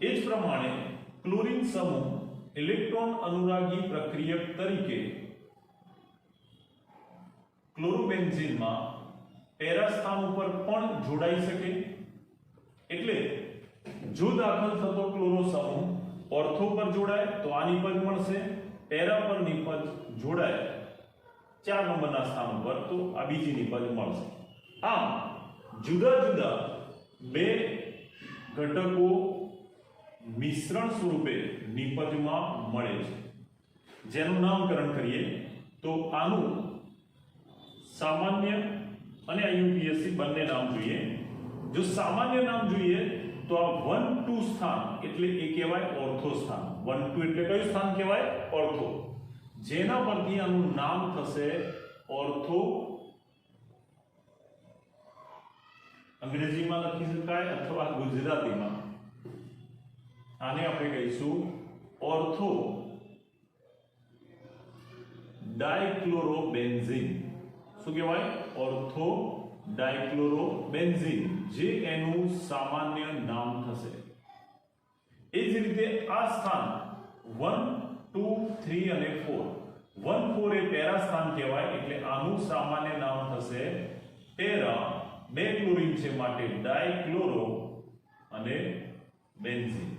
એ જ પ્રમાણે ક્લોરીન સમૂહ ઇલેક્ટ્રોન અનુરાગી પ્રક્રિયક તરીકે ક્લોરોબેન્ઝીનમાં પેરા સ્થાન ઉપર પણ જોડાઈ શકે। એટલે જો દાખલ થતો ક્લોરો સમૂહ ઓર્થો પર જોડાય તો આ નિપજ મળશે, પેરા પર નિપજ જોડાય 4 નંબરના સ્થાન ઉપર તો આ બીજી નિપજ મળશે। આમ જુદા જુદા બે ઘટકો મિશ્રણ સ્વરૂપે નિપજમાં મળે છે, જેનું નામકરણ કરીએ તો આનું સામાન્ય અને IUPAC બંને નામ જોઈએ। જો સામાન્ય નામ જોઈએ તો આ 1, 2 સ્થાન એટલે એ કહેવાય ઓર્થો સ્થાન। 1, 2 એટલે કયું સ્થાન કહેવાય? ઓર્થો। જેના પરથી આનું નામ થશે ઓર્થો। અંગ્રેજીમાં લખી શકાય અથવા ગુજરાતીમાં આને આપણે કહીશું ઓર્થો ડાયક્લોરોબેન્ઝીન। શું કહેવાય? ઓર્થો ડાયક્લોરોબેન્ઝીન, જે એનું સામાન્ય નામ થશે। એ જ રીતે આ સ્થાન 1, 2, 3 અને 4 1, 4 એ પેરા સ્થાન કહેવાય એટલે આનું સામાન્ય નામ થશે પેરા। 2 ક્લોરીન છે માટે ડાયક્લોરો અને બેન્ઝીન।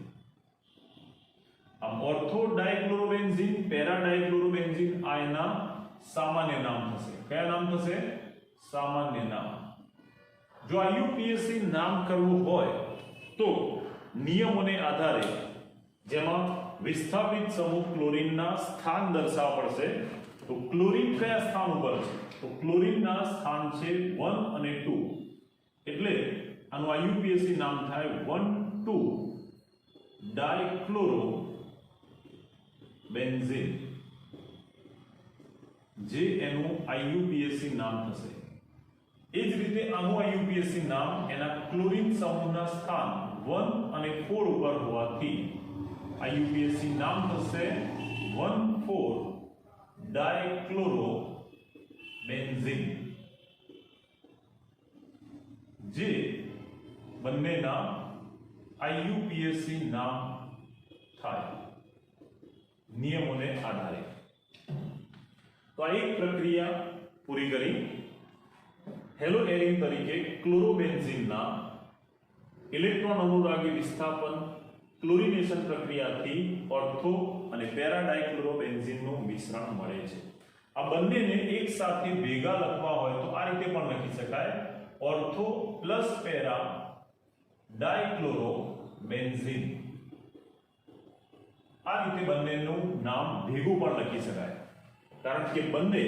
આમ ઓર્થો ડાયક્લોરોબેન્ઝીન, પેરા ડાયક્લોરોબેન્ઝીન આ એના સામાન્ય નામ થશે। કયા નામ થશે? સામાન્ય નામ। જો IUPAC નામ કરવું હોય તો નિયમોને આધારે જેમાં વિસ્થાપિત સમૂહ ક્લોરીનના સ્થાન દર્શાવવા પડશે। તો ક્લોરીન કયા સ્થાન ઉપર છે? તો ક્લોરીનના સ્થાન છે 1 અને 2 એટલે આનું IUPAC નામ થાય 1, 2 ડાયક્લોરોબેન્ઝીન, જે એનું IUPAC નામ થશે। એ જ રીતે આનું IUPAC નામ એના ક્લોરીન સમૂહના સ્થાન 1 અને 4 ઉપર હોવાથી IUPAC નામ થશે 1, 4 ડાયક્લોરોબેન્ઝીન, જે બંનેના IUPAC નામ થાય નિયમોને આધારે। તો આ એક પ્રક્રિયા પૂરી કરી. હેલો એરિન તરીકે ક્લોરોબેન્ઝીનના ઇલેક્ટ્રોન અનુરાગી વિસ્થાપન ક્લોરિનેશન પ્રક્રિયાથી ઓર્થો અને પેરા ડાઇક્લોરોબેન્ઝીનનું મિશ્રણ મળે છે. આ બંનેને એક સાથે ભેગા લખવા હોય તો આ રીતે પણ લખી શકાય, ઓર્થો પ્લસ પેરા ડાઇક્લોરોબેન્ઝીન. આ રીતે બંનેનું નામ ભેગું પણ લખી શકાય, કારણ કે બંને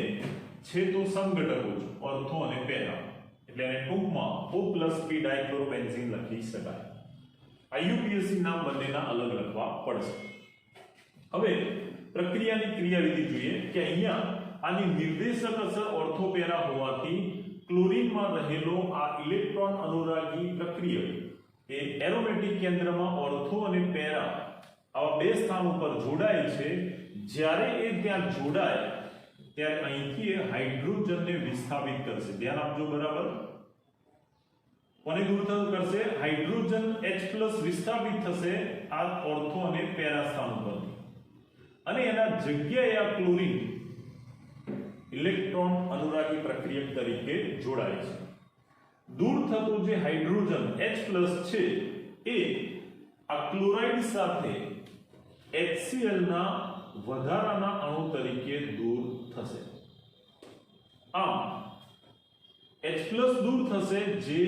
છે તો સમઘટકો જ, ઓર્થો અને પેરા, એટલે એને ટૂંકમાં O + P ડાઇક્લોરોબેન્ઝીન લખી શકાય. આઈયુપીએસસી નામ બંનેના અલગ લખવા પડશે. હવે પ્રક્રિયાની ક્રિયાવિધિ જોઈએ કે અહીંયા આની નિર્દેશક અસર ઓર્થો પેરા હોવાથી ક્લોરીનમાં રહેલો આ ઇલેક્ટ્રોન અનુરાગી પ્રક્રિયક એ એરોમેટિક કેન્દ્રમાં ઓર્થો અને પેરા આવા બે સ્થાન ઉપર જોડાય છે. જ્યારે એ ત્યાં જોડાય ત્યારે અહીંથી એ હાઇડ્રોજનને વિસ્થાપિત કરશે. ધ્યાન આપજો બરાબર. કોને દૂર કરશે? હાઇડ્રોજન H+ વિસ્થાપિત થશે આ ઓર્થો અને પેરા સ્થાન ઉપર, અને એના જગ્યાએ આ ક્લોરીન ઇલેક્ટ્રોન અનુરાગી પ્રક્રિયક તરીકે જોડાય છે. દૂર થતો જે હાઇડ્રોજન H+ છે એ આ ક્લોરાઇડ સાથે HCl ના વધારાના અણુ તરીકે દૂર થશે. આમ H+ દૂર થશે, જે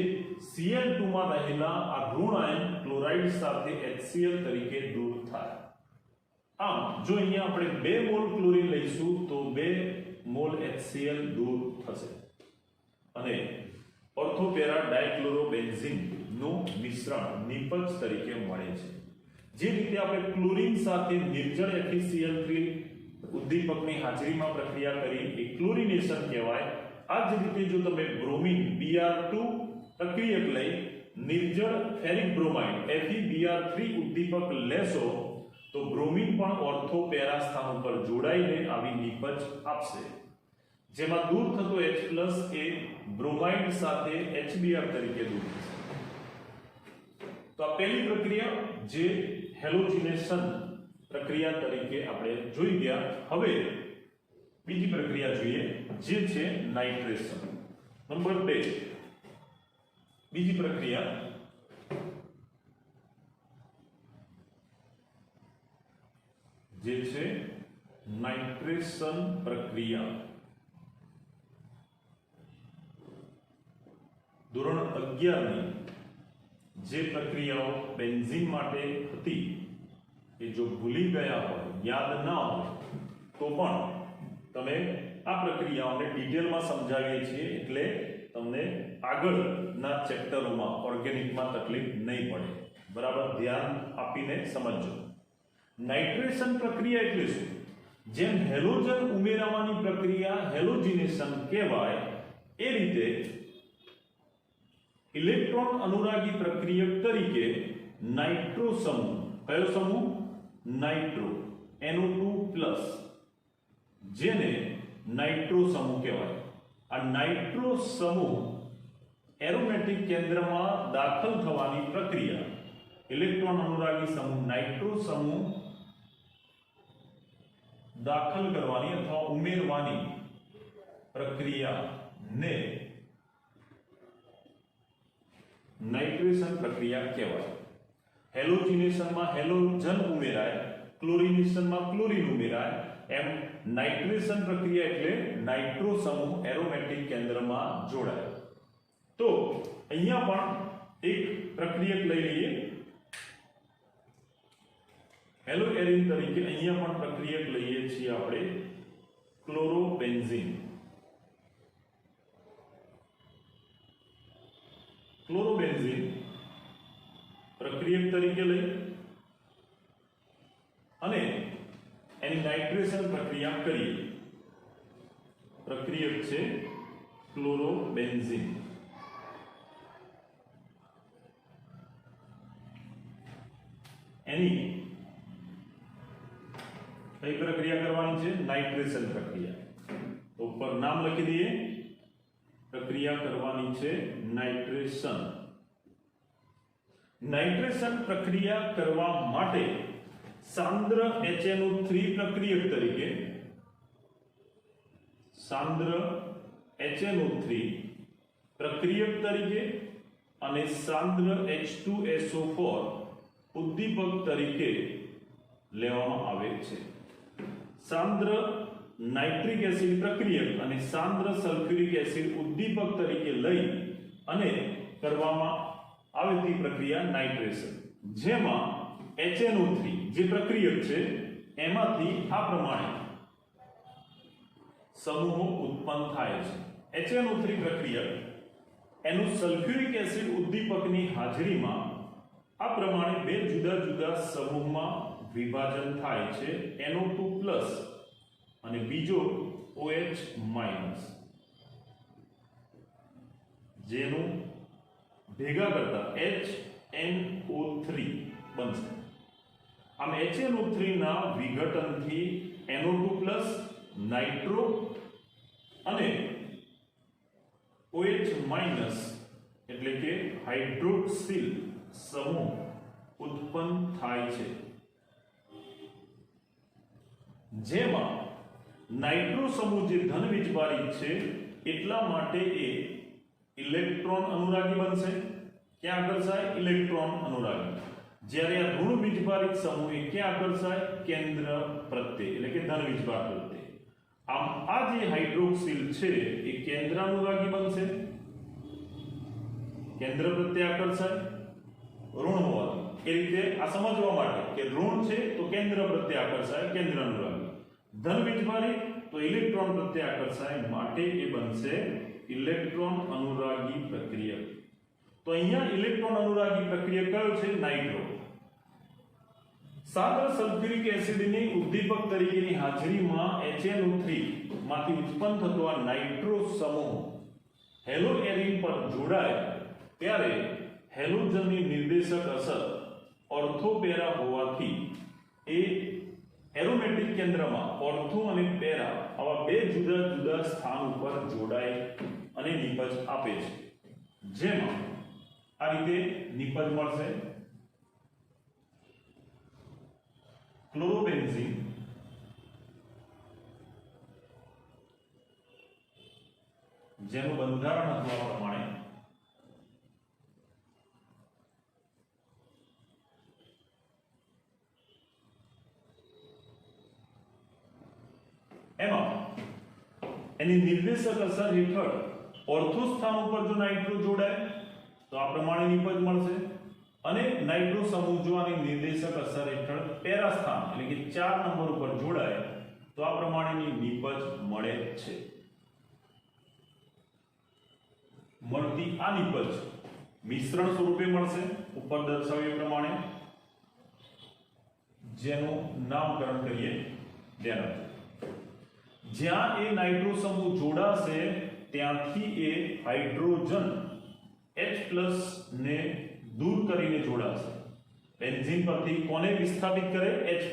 Cl2 માં રહેલા આ ઋણ આયન ક્લોરાઇડ સાથે HCl તરીકે દૂર થાય. આમ જો અહીંયા આપણે 2 મોલ ક્લોરીન લઈશું તો 2 મોલ HCl દૂર થશે અને ઓર્થો પેરા ડાઇક્લોરોબેન્ઝીન નું મિશ્રણ નિપજ તરીકે મળે છે. જે રીતે આપણે ક્લોરીન સાથે નિર્જળ FeCl3 ઉદ્દીપકની હાજરીમાં પ્રક્રિયા કરી એ ક્લોરિનેશન કહેવાય. આ જ રીતે જો તમે બ્રોમિન Br2 પ્રક્રિયક લઈ નિર્જળ ફેરિક બ્રોમાઇડ FeBr3 ઉદ્દીપક લેશો તો બ્રોમિન પણ ઓર્થો પેરા સ્થાન ઉપર જોડાઈને આવી નિપજ આપશે, જેમાં દૂર થતો H+ એ બ્રોમાઇડ સાથે HBr તરીકે દૂર થશે. તો આ પહેલી પ્રક્રિયા જે હેલોજિનેશન પ્રક્રિયા તરીકે આપણે જોઈ ગયા. હવે બીજી પ્રક્રિયા જોઈએ જે છે નાઇટ્રેશન. નંબર 2 બીજી પ્રક્રિયા જે છે નાઇટ્રેશન પ્રક્રિયા. ધોરણ 11 ની જે પ્રક્રિયાઓ બેન્ઝીન માટે હતી એ જો ભૂલી ગયા હોય, યાદ ના હોય તો પણ તમે આ પ્રક્રિયાઓને ડિટેલમાં સમજાવીએ છીએ, એટલે તમને આગળના ચેપ્ટરોમાં ઓર્ગેનિકમાં તકલીફ નહીં પડે. બરાબર ધ્યાન આપીને સમજજો. નાઇટ્રેશન પ્રક્રિયા એટલે શું? જેમ હેલોજન ઉમેરવાની પ્રક્રિયા હેલોજિનેશન કહેવાય, એ રીતે ઇલેક્ટ્રોન અનુરાગી પ્રક્રિયક તરીકે નાઇટ્રો સમૂહ, કયો સમૂહ? નાઇટ્રો NO2+, જેને નાઇટ્રો સમૂહ કહેવાય. આ નાઇટ્રો સમૂહ એરોમેટિક કેન્દ્રમાં દાખલ થવાની પ્રક્રિયા, ઇલેક્ટ્રોન અનુરાગી સમૂહ નાઇટ્રો સમૂહ દાખલ કરવાની અથવા ઉમેરવાની પ્રક્રિયાને નાઇટ્રેશન પ્રક્રિયા કહેવાય. હેલોજિનેશનમાં હેલોજન ઉમેરાય, ક્લોરિનેશનમાં ક્લોરીન ઉમેરાય, એમ નાઇટ્રેશન પ્રક્રિયા એટલે નાઇટ્રો સમૂહ એરોમેટિક કેન્દ્રમાં જોડાય. તો અહીંયા પણ એક પ્રક્રિયક લઈ લઈએ હેલો એરિન તરીકે. અહીંયા પણ પ્રક્રિયક લઈએ છીએ આપણે ક્લોરોબેન્ઝીન. ક્લોરોબેન્ઝીન પ્રક્રિયક તરીકે લઈ અને એની નાઇટ્રેશન પ્રક્રિયા કરીએ. પ્રક્રિયક છે ક્લોરોબેન્ઝીન. એની કઈ પ્રક્રિયા કરવાની છે? નાઇટ્રેશન પ્રક્રિયા. તો ઉપર નામ લખી દઈએ. પ્રક્રિયા કરવાની છે નાઇટ્રેશન. નાઇટ્રેશન પ્રક્રિયા કરવા માટે સાંદ્ર HNO3 પ્રક્રિયક તરીકે સાંદ્ર HNO3 પ્રક્રિયક તરીકે અને સાંદ્ર H2SO4 ઉદ્દીપક તરીકે લેવામાં આવે છે. સાંદ્ર નાઇટ્રિક એસિડ પ્રક્રિયક અને સાંદ્ર સલ્ફ્યુરિક એસિડ ઉદ્દીપક તરીકે લઈ અને કરવામાં આવતી પ્રક્રિયા નાઇટ્રેશન, જેમાં HNO3 જે પ્રક્રિયક છે એમાંથી આ પ્રમાણે સમૂહો ઉત્પન્ન થાય છે. HNO3 પ્રક્રિયક એનું સલ્ફ્યુરિક એસિડ ઉદ્દીપકની હાજરીમાં આ પ્રમાણે બે જુદા જુદા સમૂહમાં વિભાજન થાય છે, NO2+ અને બીજો OH-, જેનું ભેગા કરતા HNO3 બનશે. આમ HNO3 ના વિઘટનથી NO2+ નાઇટ્રો અને OH- એટલે કે હાઇડ્રોક્સિલ સમૂહ ઉત્પન્ન થાય છે, જેમાં નાઇટ્રો સમૂહ જે ધન વીજભારિત છે એટલા માટે એ ઇલેક્ટ્રોન અનુરાગી બનશે. ક્યાં આકર્ષાય? ઇલેક્ટ્રોન અનુરાગી. જ્યારે આ ઋણ વીજભારિત સમૂહ એ ક્યાં આકર્ષાય? કેન્દ્ર પ્રત્યે એટલે કે ધન વીજભાર પ્રત્યે. આમ આ જે હાઇડ્રોક્સિલ છે એ કેન્દ્ર અનુરાગી બનશે, કેન્દ્ર પ્રત્યે આકર્ષાય ઋણ હોવાથી. એ રીતે આ સમજવા માટે કે ઋણ છે તો કેન્દ્ર પ્રત્યે આકર્ષાય, કેન્દ્ર અનુરાગી. ધન વીજભારિત તો ઇલેક્ટ્રોન પ્રત્યે આકર્ષાય, માટે એ બનશે ઇલેક્ટ્રોન અનુરાગી પ્રક્રિયક. તો અહીંયા ઇલેક્ટ્રોન અનુરાગી પ્રક્રિયક કયો છે? નાઇટ્રો. સાંદ્ર સલ્ફ્યુરિક એસિડની ઉદ્દીપક તરીકેની હાજરીમાં HNO3 માંથી ઉત્પન્ન થતો આ નાઇટ્રો સમૂહ હેલોએરિન પર જોડાય ત્યારે હેલોજનની નિર્દેશક અસર ઓર્થોપેરા હોવાથી એ એરોમેટિક કેન્દ્રમાં ઓર્થો અને પેરા આવા બે જુદા જુદા સ્થાન ઉપર જોડાય અને નિપજ આપે છે, જેમાં આ રીતે નિપજ મળશે. ક્લોરોબેન્ઝીન, જેનું બંધારણ હતું આ પ્રમાણે. એમાં એની નિર્દેશક અસર હેઠળ ઓર્થો સ્થાન ઉપર જો નાઇટ્રો જોડાય તો આ પ્રમાણે નિપજ મળશે, અને નાઇટ્રો સમૂહ જો આની નિર્દેશક અસર હેઠળ પેરા સ્થાન એટલે કે 4 નંબર ઉપર જોડાય તો આ પ્રમાણેની નિપજ મળે છે. મળતી આ નિપજ મિશ્રણ સ્વરૂપે મળશે ઉપર દર્શાવ્યા પ્રમાણે, જેનું નામકરણ કરીએ ધ્યાન. જ્યાં એ નાઇટ્રો સમૂહ જોડાશે ત્યાંથી એ હાઇડ્રોજન H+ ને દૂર કરીને જોડાશે. બેન્ઝીન પરથી કોને વિસ્થાપિત કરે? H+.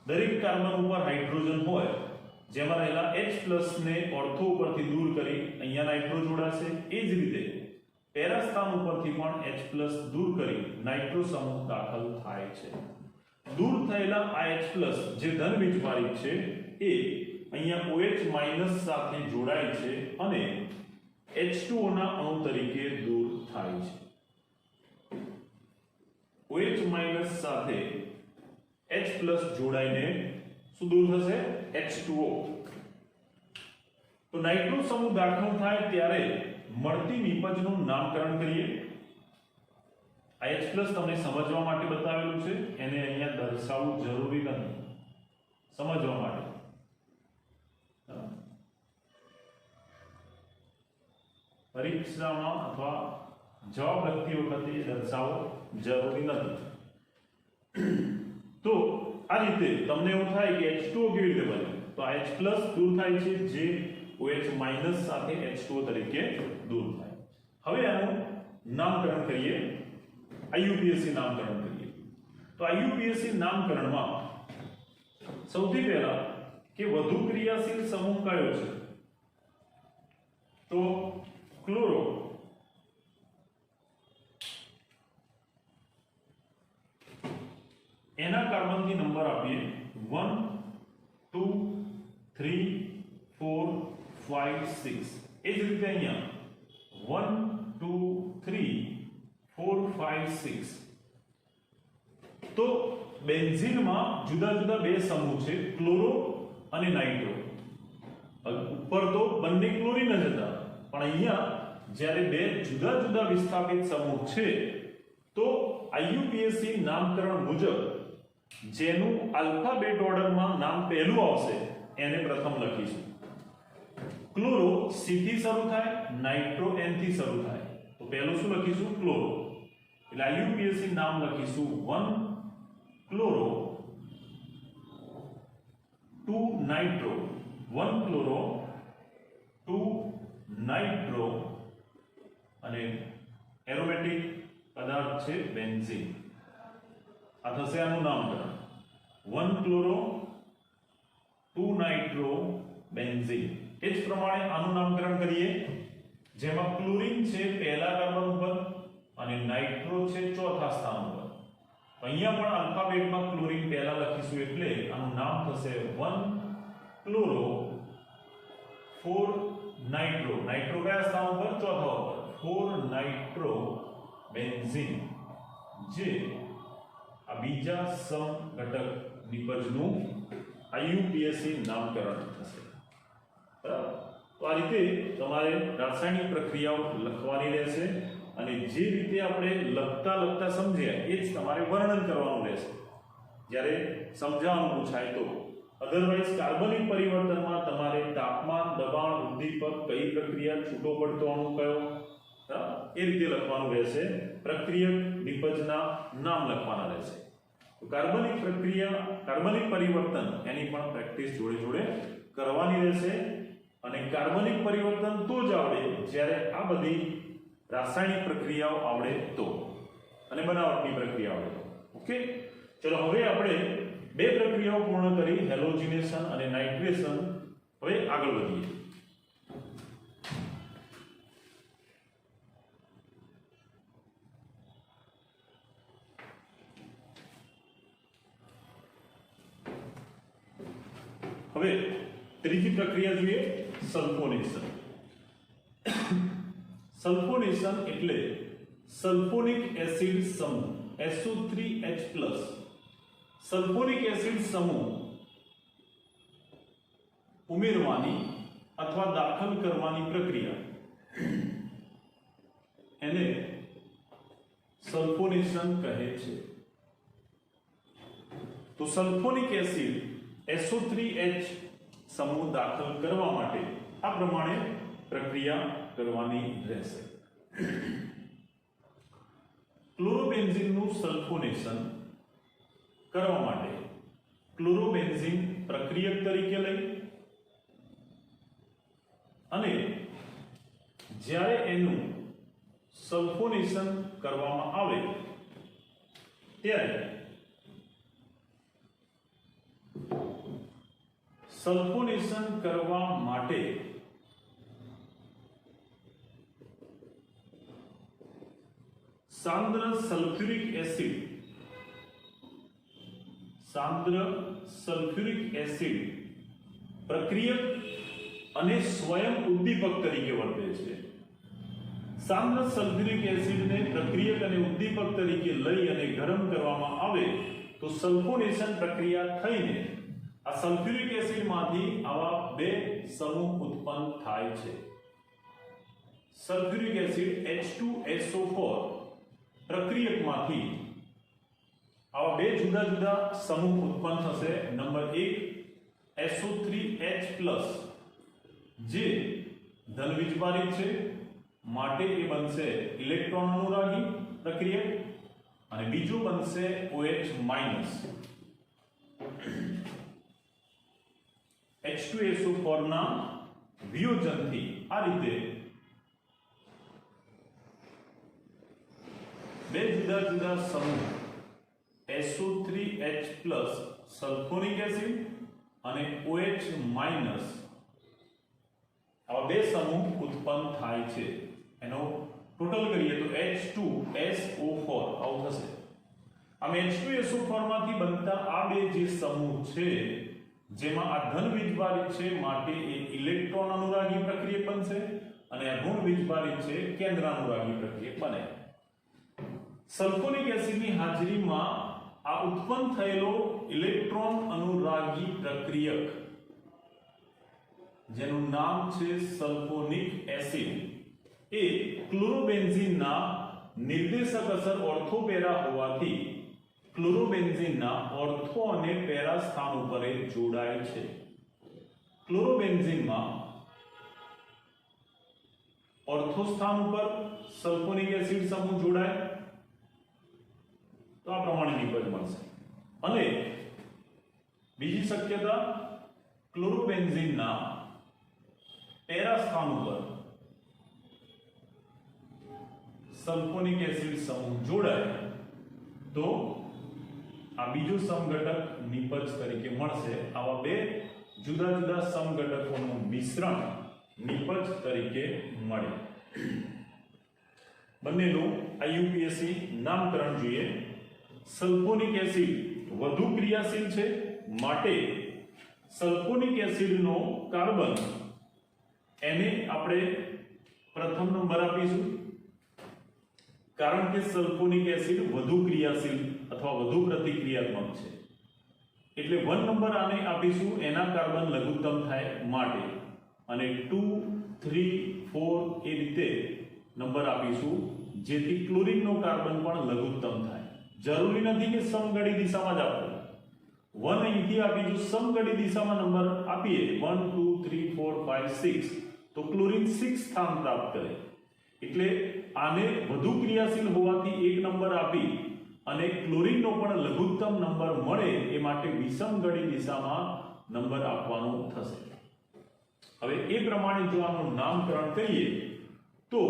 દરેક કાર્બન ઉપર હાઇડ્રોજન હોય, જેમાં રહેલા H+ ને ઓર્થો ઉપરથી દૂર કરી અહીંયા નાઇટ્રો જોડાશે. એ જ રીતે પેરા સ્થાન ઉપરથી પણ H+ દૂર કરી નાઇટ્રો સમૂહ દાખલ થાય છે. દૂર થયેલા આ H+ જે ધન વીજભારિત છે એ અહીંયા OH- સાથે જોડાય છે અને H2O ના અણુ તરીકે દૂર થાય છે. OH- સાથે H+ જોડાઈને શું દૂર થશે? H2O. તો નાઇટ્રો સમૂહ દાખલ થાય ત્યારે મળતી નિપજનું નામકરણ કરીએ. આ H+ તમને સમજવા માટે બતાવેલું છે, એને અહીંયા દર્શાવવું જરૂરી નથી, સમજવા માટે. પરીક્ષામાં અથવા જવાબ લખતી વખતે દર્શાવવો જરૂરી નથી. તો આ રીતે તમને એવું થાય કે H2O કેવી રીતે બને? તો આ H+ દૂર થાય છે, જે OH- સાથે H2O તરીકે દૂર થાય. હવે આનું નામકરણ કરીએ, IUPAC નામકરણ કરીએ. તો IUPAC નામકરણમાં સૌથી પહેલા કે વધુ ક્રિયાશીલ સમૂહ કયો છે? તો ક્લોરો. એના કાર્બનથી નંબર આપીએ 1 2 3 4 5 6. એ જ રીતે અહીંયા 1 2 3 4 5 6 તો બેન્ઝીનમાં જુદા જુદા બે સમૂહ છે, ક્લોરો અને નાઇટ્રો. ઉપર તો બંને ક્લોરીન જ હતા, પણ અહીંયા જ્યારે બે જુદા જુદા વિસ્થાપિત સમૂહ છે તો IUPAC નામકરણ મુજબ જેનું આલ્ફાબેટ ઓર્ડરમાં નામ પહેલું આવશે એને પ્રથમ લખીશું. ક્લોરો C થી શરૂ થાય, નાઇટ્રો N થી શરૂ થાય. તો પહેલું શું લખીશું? ક્લોરો. એટલે IUPAC નામ લખીશું 1 ક્લોરો 2 નાઇટ્રો, 1 ક્લોરો 2 નાઇટ્રો અને એરોમેટિક પદાર્થ છે બેન્ઝીન. આ થશે આનું નામકરણ 1 ક્લોરો 2 નાઇટ્રો બેન્ઝીન. એ જ પ્રમાણે આનું નામકરણ કરીએ, જેમાં ક્લોરીન છે પહેલા કાર્બન ઉપર અને નાઇટ્રો છે ચોથા સ્થાન ઉપર. અહીંયા પણ આલ્ફાબેટમાં ક્લોરીન પહેલા લખીશું એટલે આનું નામ થશે 1 ક્લોરો 4 નાઇટ્રો. નાઇટ્રો કયા સ્થાન ઉપર? ચોથા ઉપર. 4 નાઇટ્રો બેન્ઝીન, જે આ બીજા સમઘટક નિપજનું IUPAC નામકરણ થશે. બરાબર. તો આ રીતે તમારે રાસાયણિક પ્રક્રિયાઓ લખવાની રહેશે અને જે રીતે આપણે લખતા સમજ્યા એ જ તમારે વર્ણન કરવાનું રહેશે જ્યારે સમજાવવાનું પૂછાય તો. અધરવાઇઝ કાર્બનિક પરિવર્તનમાં તમારે તાપમાન, દબાણ, ઉદ્દીપક, કઈ પ્રક્રિયા, છૂટો પડતો અણુ કયો, એ રીતે લખવાનું રહેશે. પ્રક્રિયક નિપજના નામ લખવાના રહેશે. તો કાર્બનિક પ્રક્રિયા, કાર્બનિક પરિવર્તન એની પણ પ્રેક્ટિસ જોડે જોડે કરવાની રહેશે. અને કાર્બનિક પરિવર્તન તો જ આવડે જ્યારે આ બધી રાસાયણિક પ્રક્રિયાઓ આવડે તો, અને બનાવટની પ્રક્રિયા આવડે તો. ઓકે, ચલો હવે આપણે બે પ્રક્રિયાઓ પૂર્ણ કરી, હેલોજિનેશન અને નાઇટ્રેશન. હવે આગળ વધીએ. હવે ત્રીજી પ્રક્રિયા જોઈએ, સલ્ફોનેશન. સલ્ફોનેશન એટલે સલ્ફોનિક એસિડ સમૂહ SO3H+. સલ્ફોનિક એસિડ સમૂહ ઉમેરવાની અથવા દાખલ કરવાની પ્રક્રિયા એને સલ્ફોનેશન કહે છે. તો સલ્ફોનિક એસિડ SO3H સમૂહ દાખલ કરવા માટે આ પ્રમાણે પ્રક્રિયા કરવાની રહેશે. ક્લોરોબેન્ઝીનનું સલ્ફોનેશન કરવા માટે ક્લોરોબેન્ઝીન પ્રક્રિયક તરીકે લઈ અને જ્યારે એનું સલ્ફોનેશન કરવામાં આવે ત્યારે સલ્ફોનેશન કરવા માટે સાંદ્ર સલ્ફ્યુરિક એસિડ પ્રક્રિયક અને સ્વયં ઉદ્દીપક તરીકે વર્તે છે. સાંદ્ર સલ્ફ્યુરિક એસિડને પ્રક્રિયક અને ઉદ્દીપક તરીકે લઈ અને ગરમ કરવામાં આવે તો સલ્ફોનેશન પ્રક્રિયા થઈને આ સલ્ફ્યુરિક એસિડમાંથી આવા બે સમૂહ ઉત્પન્ન થાય છે. સલ્ફ્યુરિક એસિડ H2SO4 પ્રક્રિયકમાંથી આવા બે જુદા જુદા સમૂહ ઉત્પન્ન થશે. નંબર 1 SO3H+, જે ધન વીજભારિત છે માટે એ બનશે ઇલેક્ટ્રોન અનુરાગી પ્રક્રિયક, અને બીજું બનશે OH- H2SO4 ના વિયોજનથી આ રીતે બે જુદા જુદા સમૂહ SO3H+ સલ્ફોનિક એસિડ અને OH- આવા બે સમૂહ ઉત્પન્ન થાય છે. એનો ટોટલ કરીએ તો H2SO4 આવું થશે. આમ H2SO4 માંથી બનતા આ બે જે સમૂહ છે જેમાં આ ધન વીજભારિત છે માટે એ ઇલેક્ટ્રોન અનુરાગી પ્રક્રિયક બનશે, અને આ ઋણ વીજભારિત છે કેન્દ્રાનુરાગી પ્રક્રિયક બને. સલ્ફોનિક એસિડની હાજરીમાં આ ઉત્પન્ન થયેલો ઇલેક્ટ્રોન અનુરાગી પ્રક્રિયક જેનું નામ છે સલ્ફોનિક એસિડ એ ક્લોરોબેન્ઝીનના નિર્દેશક અસર ઓર્થો પેરા હોવાથી ક્લોરોબેન્ઝીનના ઓર્થો અને પેરા સ્થાન ઉપર જોડાય છે. ક્લોરોબેન્ઝીનમાં ઓર્થો સ્થાન ઉપર સલ્ફોનિક એસિડ સમૂહ જોડાય તો આ પ્રમાણે નિપજ મળશે. અને બીજી શક્યતા ક્લોરોબેન્ઝીનના પેરા સ્થાન ઉપર સલ્ફોનિક એસિડ સમૂહ જોડાય તો આ બીજો સમઘટક નિપજ તરીકે મળશે. આવા બે જુદા જુદા સમઘટકોનું મિશ્રણ નિપજ તરીકે મળે. બંનેનું આઈયુપીએસસી નામકરણ જોઈએ. સલ્ફોનિક એસિડ વધુ ક્રિયાશીલ છે માટે સલ્ફોનિક એસિડનો કાર્બન એને આપણે પ્રથમ નંબર આપીશું, કારણ કે સલ્ફોનિક એસિડ વધુ ક્રિયાશીલ અથવા વધુ પ્રતિક્રિયાત્મક છે. એટલે 1 નંબર આને આપીશું એના કાર્બન લઘુત્તમ થાય માટે, અને 2 3 4 એ રીતે નંબર આપીશું જેથી ક્લોરીનનો કાર્બન પણ લઘુત્તમ થાય. જરૂરી નથી કે સમઘડી દિશામાં જ આપવું. 1 અહીંથી આપીશું, સમઘડી દિશામાં નંબર આપીએ 1 2 3 4 5 6 તો ક્લોરીન 6 સ્થાન પ્રાપ્ત કરે. એટલે આને વધુ ક્રિયાશીલ હોવાથી 1 નંબર આપી અને ક્લોરીનનો પણ લઘુત્તમ નંબર મળે એ માટે વિષમઘડી દિશામાં નંબર આપવાનો થશે. હવે એ પ્રમાણે જો આનું નામકરણ કરીએ તો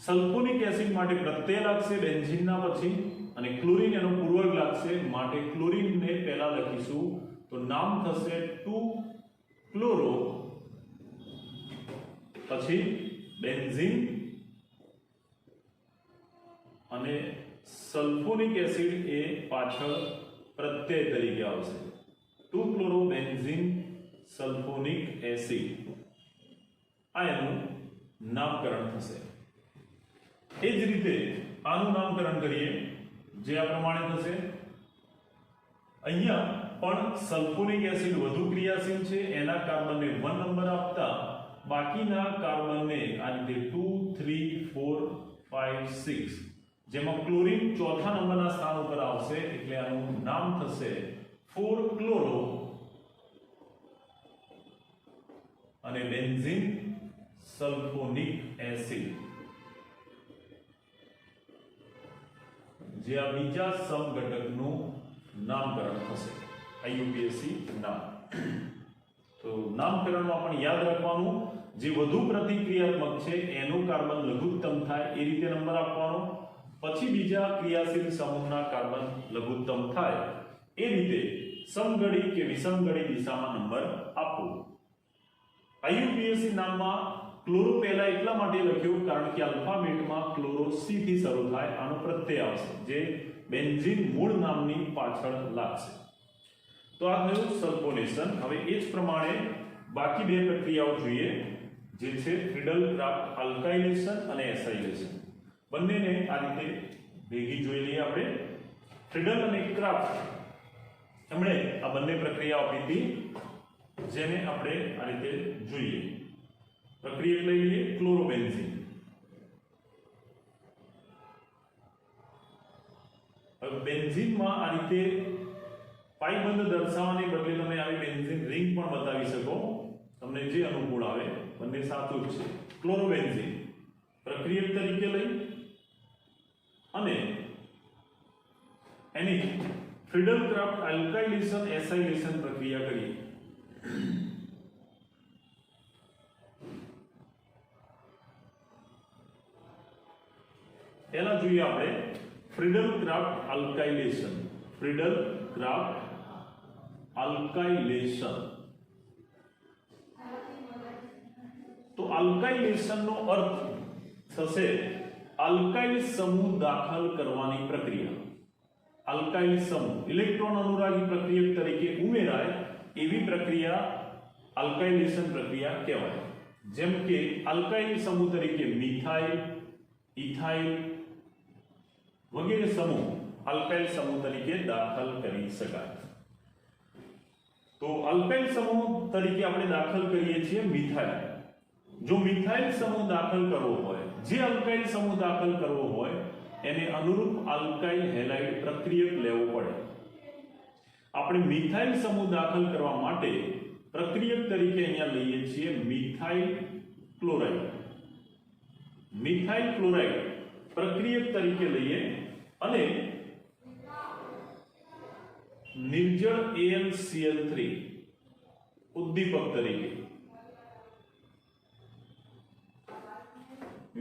સલ્ફોનિક એસિડ માટે પ્રત્યય લાગશે બેન્ઝીનના પછી, અને ક્લોરીન એનો પૂર્વક લાગશે માટે ક્લોરીનને પહેલા લખીશું તો નામ થશે 2 ક્લોરો, પછી બેન્ઝીન અને સલ્ફોનિક એસિડ એ પાછળ પ્રત્યય તરીકે આવશે. 2 ક્લોરો બેન્ઝીન સલ્ફોનિક એસિડ આ એનું નામકરણ થશે. એ જ રીતે આનું નામકરણ કરીએ જે આ પ્રમાણે થશે. અહીંયા પણ સલ્ફોનિક એસિડ વધુ ક્રિયાશીલ છે એના કાર્બનને 1 નંબર આપતા બાકીના કાર્બનને આ રીતે 2 3 4 5 6 જેમાં ક્લોરીન ચોથા નંબરના સ્થાન ઉપર આવશે એટલે આનું નામ થશે 4 ક્લોરો અને બેન્ઝીન સલ્ફોનિક એસિડ, જે આ બીજા સમઘટકનું નામકરણ થશે આઈયુપીએસસી નામ. તો નામકરણમાં પણ યાદ રાખવાનું જે વધુ પ્રતિક્રિયાત્મક છે એનું કાર્બન લઘુત્તમ થાય એ રીતે નંબર આપવાનો, પછી બીજા ક્રિયાશીલ સમૂહના કાર્બન લઘુત્તમ થાય એ રીતે સમઘડી કે વિષમઘડી દિશામાં નંબર આપવો. આઈયુપીએસસી નામમાં ક્લોરો પહેલા એટલા માટે લખ્યું કારણ કે આલ્ફાબેટમાં ક્લોરો સી થી શરૂ થાય, આનો પ્રત્યય આવશે જે બેન્ઝીન મૂળ નામની પાછળ લાગશે. તો આ થયું સલ્ફોનેશન. હવે એ જ પ્રમાણે બાકી બે પ્રક્રિયાઓ જોઈએ જે છે ફ્રીડલ ક્રાફ્ટ આલ્કાઇલેશન અને એસાઇલેશન. બંનેને આ રીતે ભેગી જોઈ લઈએ આપણે. ફ્રીડલ અને ક્રાફ્ટ એમણે આ બંને પ્રક્રિયા આપી હતી જેને આપણે આ રીતે જોઈએ. પ્રક્રિયા લઈ લઈએ ક્લોરોબેન્ઝીન. હવે બેન્ઝીનમાં આ રીતે પાઈબંધ દર્શાવવાને બદલે તમે આવી બેન્ઝીન રિંગ પણ બતાવી શકો, તમને જે અનુકૂળ આવે. બંને સાચું જ છે. ક્લોરોબેન્ઝીન પ્રક્રિયક તરીકે લઈ અને એની ફ્રીડલ ક્રાફ્ટ આલ્કાઇલેશન એસાઇલેશન પ્રક્રિયા કરીએ. પહેલા જોઈએ આપણે Friedel Crafts alkylation. Friedel Crafts alkylation. તો આલ્કાઇલેશન નો અર્થ થશે આલ્કાઇલ સમૂહ દાખલ કરવાની પ્રક્રિયા. આલ્કાઇલ સમૂહ ઇલેક્ટ્રોન અનુરાગી પ્રક્રિયક તરીકે ઉમેરાય એવી પ્રક્રિયા આલ્કાઇલેશન પ્રક્રિયા કહેવાય. જેમ કે અલ્કાઇલ સમૂહ તરીકે મિથાઇલ, ઇથાઇલ વગેરે સમૂહ અલ્કાઇલ સમૂહ તરીકે દાખલ કરી શકાય. તો અલ્કાઇલ સમૂહ તરીકે આપણે દાખલ કરીએ છીએ મિથાઇલ. જો મિથાઇલ સમૂહ દાખલ કરવો હોય, જે અલ્કાઇલ સમૂહ દાખલ કરવો હોય એને અનુરૂપ આલ્કાઇલ હેલાઇડ પ્રક્રિયક લેવો પડે. આપણે મિથાઇલ સમૂહ દાખલ કરવા માટે પ્રક્રિયક તરીકે અહીંયા લઈએ છીએ મિથાઇલ ક્લોરાઇડ. મિથાઇલ ક્લોરાઇડ પ્રક્રિયક તરીકે લઈએ અને નિર્જળ AlCl3 ઉદ્દીપક તરીકે.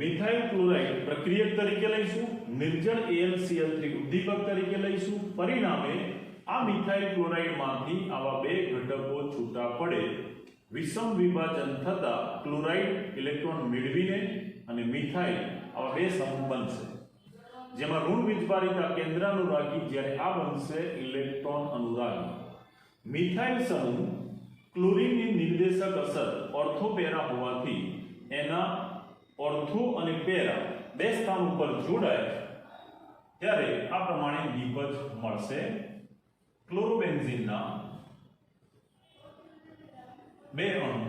મિથાઇલ ક્લોરાઇડ પ્રક્રિયક તરીકે લઈશું, નિર્જળ AlCl3 ઉદ્દીપક તરીકે લઈશું. પરિણામે આ મિથાઇલ ક્લોરાઇડમાંથી આવા બે ઘટકો છૂટા પડે, વિષમ વિભાજન થતા ક્લોરાઇડ ઇલેક્ટ્રોન મેળવીને અને મિથાઇલ આવા બે સમૂહ બનશે, જેમાં ઋણ વીજભારિતા કેન્દ્રાનુરાગી જ્યારે આ બનશે ઇલેક્ટ્રોન અનુરાગી. મિથાઇલ સમૂહ ક્લોરીનની નિર્દેશક અસર ઓર્થો પેરા હોવાથી એના ઓર્થો અને પેરા બે સ્થાન ઉપર જોડાય ત્યારે આ પ્રમાણે નિપજ મળશે. ક્લોરોબેન્ઝીનના બે અણુ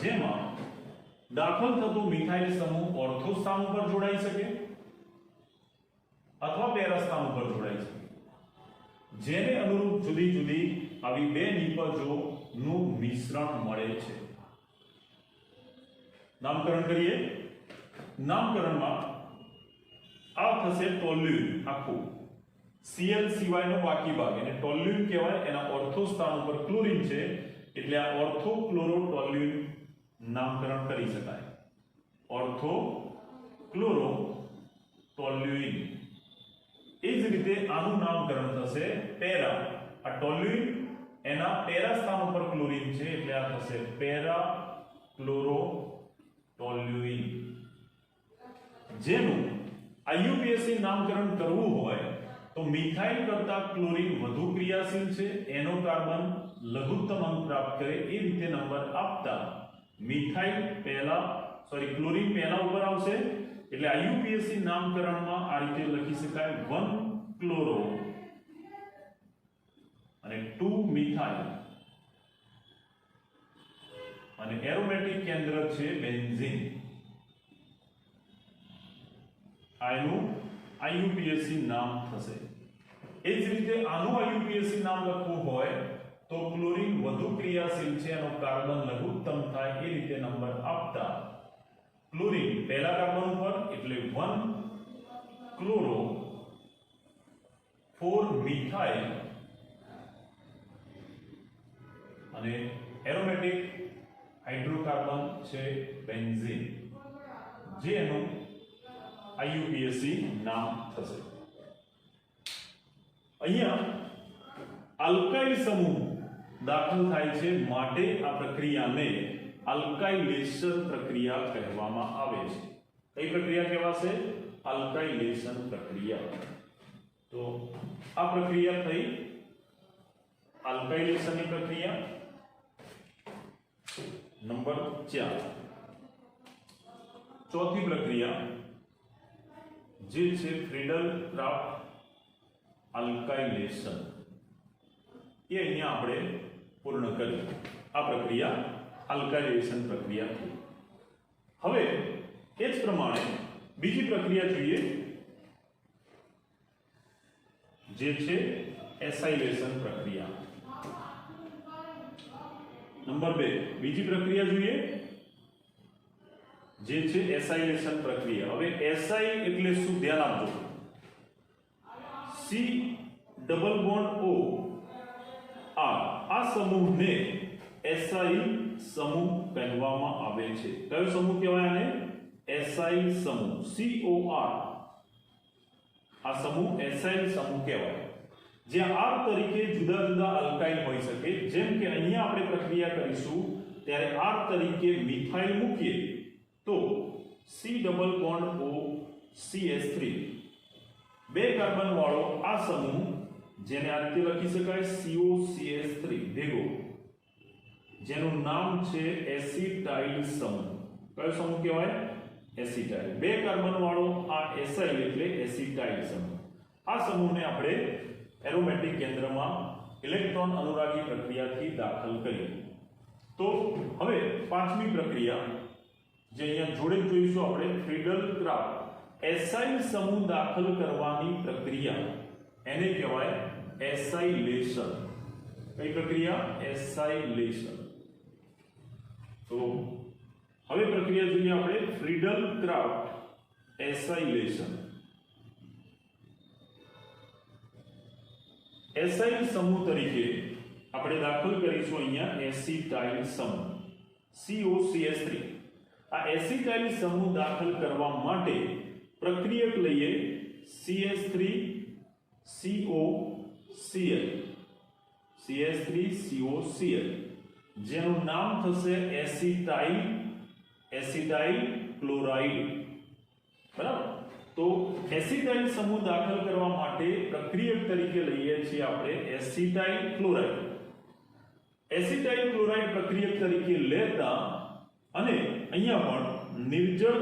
જેમાં દાખલ થતો મિથાઇલ સમૂહ ઓર્થો સ્થાન ઉપર જોડાઈ શકે અથવા પેરા સ્થાન ઉપર જોડાઈ શકે, જેને અનુરૂપ જુદી જુદી આવી બે નિપજોનું મિશ્રણ મળે છે. નામકરણ કરીએ. નામકરણમાં આ થશે ટોલ્યુઇન. આખું Cl સિવાયનો બાકી ભાગ એને ટોલ્યુઇન કહેવાય. એના ઓર્થો સ્થાન ઉપર ક્લોરીન છે એટલે આ ઓર્થો ક્લોરો ટોલ્યુઇન નામકરણ કરી શકાય. Ortho chloro toluene. એ જ રીતે આનું નામકરણ થશે પેરા. આ ટોલ્યુઇન એના પેરા સ્થાન ઉપર ક્લોરીન છે એટલે આ થશે પેરા ક્લોરો ટોલ્યુઇન. જેનું IUPAC નામકરણ કરવું હોય તો મિથાઇલ કરતા ક્લોરીન વધુ ક્રિયાશીલ છે, એનો કાર્બન લઘુત્તમ અંક પ્રાપ્ત કરે એ રીતે નંબર આપતા મિથાઇલ ક્લોરીન પહેલા ઉપર આવશે. એટલે IUPAC નામકરણમાં આ રીતે લખી શકાય 1 ક્લોરો અને 2 મિથાઇલ અને એરોમેટિક કેન્દ્ર છે બેન્ઝીન. આનું IUPAC નામ થશે. એ જ રીતે આનું IUPAC નામ લખવું હોય તો ક્લોરીન વધુ ક્રિયાશીલ છે, એનો કાર્બન લઘુત્તમ થાય એ રીતે નંબર આપતા ક્લોરીન પહેલા કાર્બન ઉપર એટલે 1 ક્લોરો 4 મિથાઇલ અને એરોમેટિક હાઇડ્રોકાર્બન છે બેન્ઝીન, જેનું IUPAC નામ થશે. અહીંયા આલ્કાઇલ સમૂહ દાખલ થાય છે માટે આ પ્રક્રિયાને આલ્કાઇલેશન પ્રક્રિયા કહેવામાં આવે છે. કઈ પ્રક્રિયા કહેવાશે? આલ્કાઇલેશન પ્રક્રિયા. તો આ પ્રક્રિયા થઈ આલ્કાઇલેશનની પ્રક્રિયા. નંબર 4 ચોથી પ્રક્રિયા જે છે ફ્રીડલ-ક્રાફ્ટ આલ્કાઇલેશન. એ અહીંયા આપણે પૂર્ણ કરી. આ પ્રક્રિયા આલ્કાઇલેશન પ્રક્રિયા થઈ. હવે એ જ પ્રમાણે બીજી પ્રક્રિયા જોઈએ જે છે એસાઇલેશન પ્રક્રિયા. નંબર 2 બીજી પ્રક્રિયા જોઈએ જે છે એસાઇલેશન પ્રક્રિયા. હવે એસાઇલ એટલે શું? ધ્યાન આપજો. C double bond O R આ સમૂહને એસાઇલ સમૂહ કહેવામાં આવે છે. કયો સમૂહ કહેવાય આને? એસાઇલ સમૂહ. COR આ સમૂહ એસાઇલ સમૂહ કહેવાય. જ્યાં R તરીકે જુદા જુદા અલ્કાઇલ હોઈ શકે. જેમ કે અહીંયા આપણે પ્રક્રિયા કરીશું ત્યારે R તરીકે મિથાઇલ મૂકીએ તો C double bond O CH3 બે કાર્બન વાળો આ સમૂહ જેને આ રીતે લખી શકાય COCH3 ભેગો, જેનું નામ છે એસિટાઇલ સમૂહ. કયો સમૂહ કહેવાય? એસિટાઇલ. બે કાર્બન વાળો આ એસાઇલ એટલે એસિટાઇલ સમૂહ. આ સમૂહને આપણે એરોમેટિક કેન્દ્રમાં ઇલેક્ટ્રોન અનુરાગી પ્રક્રિયાથી દાખલ કરીએ. તો હવે પાંચમી પ્રક્રિયા જે અહીંયા જોડે જોઈશું આપણે, ફ્રીડલ-ક્રાફ્ટ એસાઇલ સમૂહ દાખલ કરવાની પ્રક્રિયા, એને કહેવાય એસાઇલેશન. કઈ પ્રક્રિયા? એસાઇલેશન. તો હવે પ્રક્રિયા જોઈએ આપણે, ફ્રીડલ-ક્રાફ્ટ એસાઇલેશન. એસાઇલ સમૂહ તરીકે આપણે દાખલ કરીશું અહીંયા એસિટાઇલ સમૂહ COCH3. આ એસિટાઇલ સમૂહ દાખલ કરવા માટે પ્રક્રિયક લઈએ CH3COCl, CH3COCl, જેનું નામ થશે એસિટાઇલ ક્લોરાઇડ. બરાબર? તો એસિટાઇલ સમૂહ દાખલ કરવા માટે પ્રક્રિયક તરીકે લઈએ છીએ આપણે એસિટાઇલ ક્લોરાઇડ. એસિટાઇલ ક્લોરાઇડ પ્રક્રિયક તરીકે લેતા અને અહીંયા પણ નિર્જળ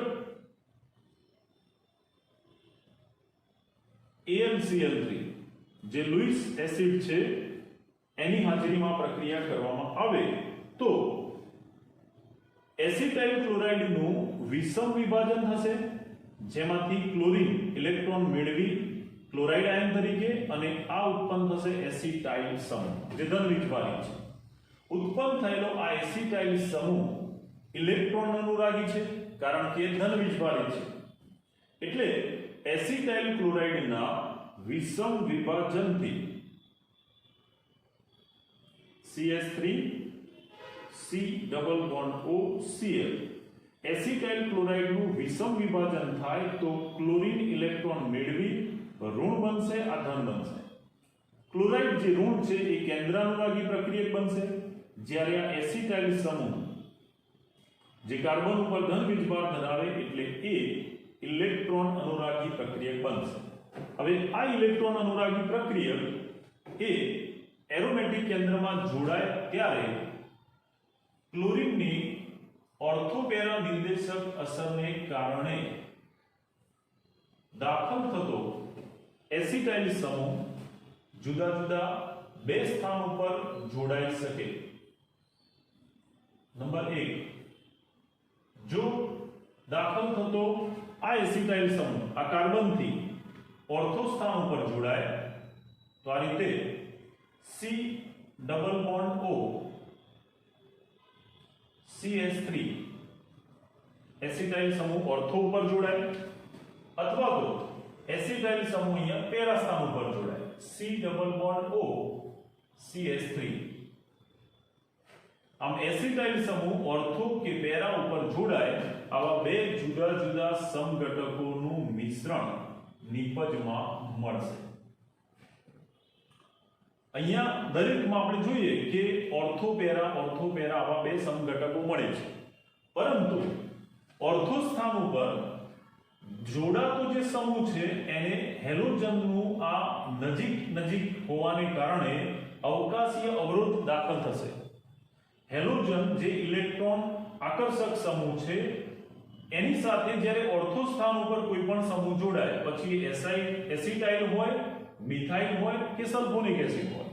AlCl3 જે લुईस એસિડ છે એની હાજરીમાં પ્રક્રિયા કરવામાં આવે તો એસિટાઇલ ક્લોરાઇડનું વિષમ વિભાજન થશે, જેમાંથી ક્લોરીન ઇલેક્ટ્રોન મેળવી ક્લોરાઇડ આયન તરીકે, અને આ ઉત્પન્ન થશે એસિટાઇલ સમૂહ જે ધનવીજભારી છે. ઉત્પન્ન થયેલો આ એસિટાઇલ સમૂહ ઇલેક્ટ્રોન અનુરાગી છે કારણ કે ધનવીજભારી છે. એટલે એસિટાઇલ ક્લોરાઇડના વિષમ વિભાજનથી CH3 C double bond OCl acetyl ક્લોરાઇડનું વિષમ વિભાજન થાય તો ક્લોરીન ઇલેક્ટ્રોન મેળવી ઋણ બનશે, આ ધન બનશે. ક્લોરાઇડ જે ઋણ છે એ કેન્દ્રાનુરાગી પ્રક્રિયક બનશે, જ્યારે આ એસિટાઇલ સમૂહ જે કાર્બન ઉપર ધન વીજભાર ધરાવે એટલે એ ઇલેક્ટ્રોન અનુરાગી પ્રક્રિયક બનશે. હવે આ ઇલેક્ટ્રોન અનુરાગી પ્રક્રિયક એ એરોમેટિક કેન્દ્રમાં જોડાય ત્યારે ક્લોરીનની ઓર્થોપેરા નિર્દેશક અસરને કારણે દાખલ થતો એસિટાઇલ સમૂહ જુદા જુદા બે સ્થાન ઉપર જોડાઈ શકે. નંબર 1, જો દાખલ થતો આ એસિટાઇલ સમૂહ આ કાર્બનથી ઓર્થો સ્થાન ઉપર જોડાય તો આ રીતે C double bond O CH3 acetyl સમૂહ ઓર્થો ઉપર જોડાય, અથવા તો એસિટાઇલ સમૂહ અહીંયા પેરા સ્થાન ઉપર જોડાય C double bond O CH3. આમ એસિટાઇલ સમૂહ ઓર્થો કે પેરા ઉપર જોડાય આવા બે જુદા જુદા સમઘટકોનું મિશ્રણ નિપજમાં મળશે. અહીંયા દરેકમાં આપણે જોઈએ કે ઓર્થો પેરા આવા બે સમઘટકો મળે છે, પરંતુ ઓર્થો સ્થાન ઉપર જોડાતો જે સમૂહ છે એને હેલોજનનું આ નજીક હોવાને કારણે અવકાશીય અવરોધ દાખલ થશે. હેલોજન જે ઇલેક્ટ્રોન આકર્ષક સમૂહ છે એની સાથે જ્યારે ઓર્થો સ્થાન ઉપર કોઈ પણ સમૂહ જોડાય, પછી એસિટાઇલ હોય, મિથાઇલ હોય કે સલ્ફોનિક એસિડ હોય,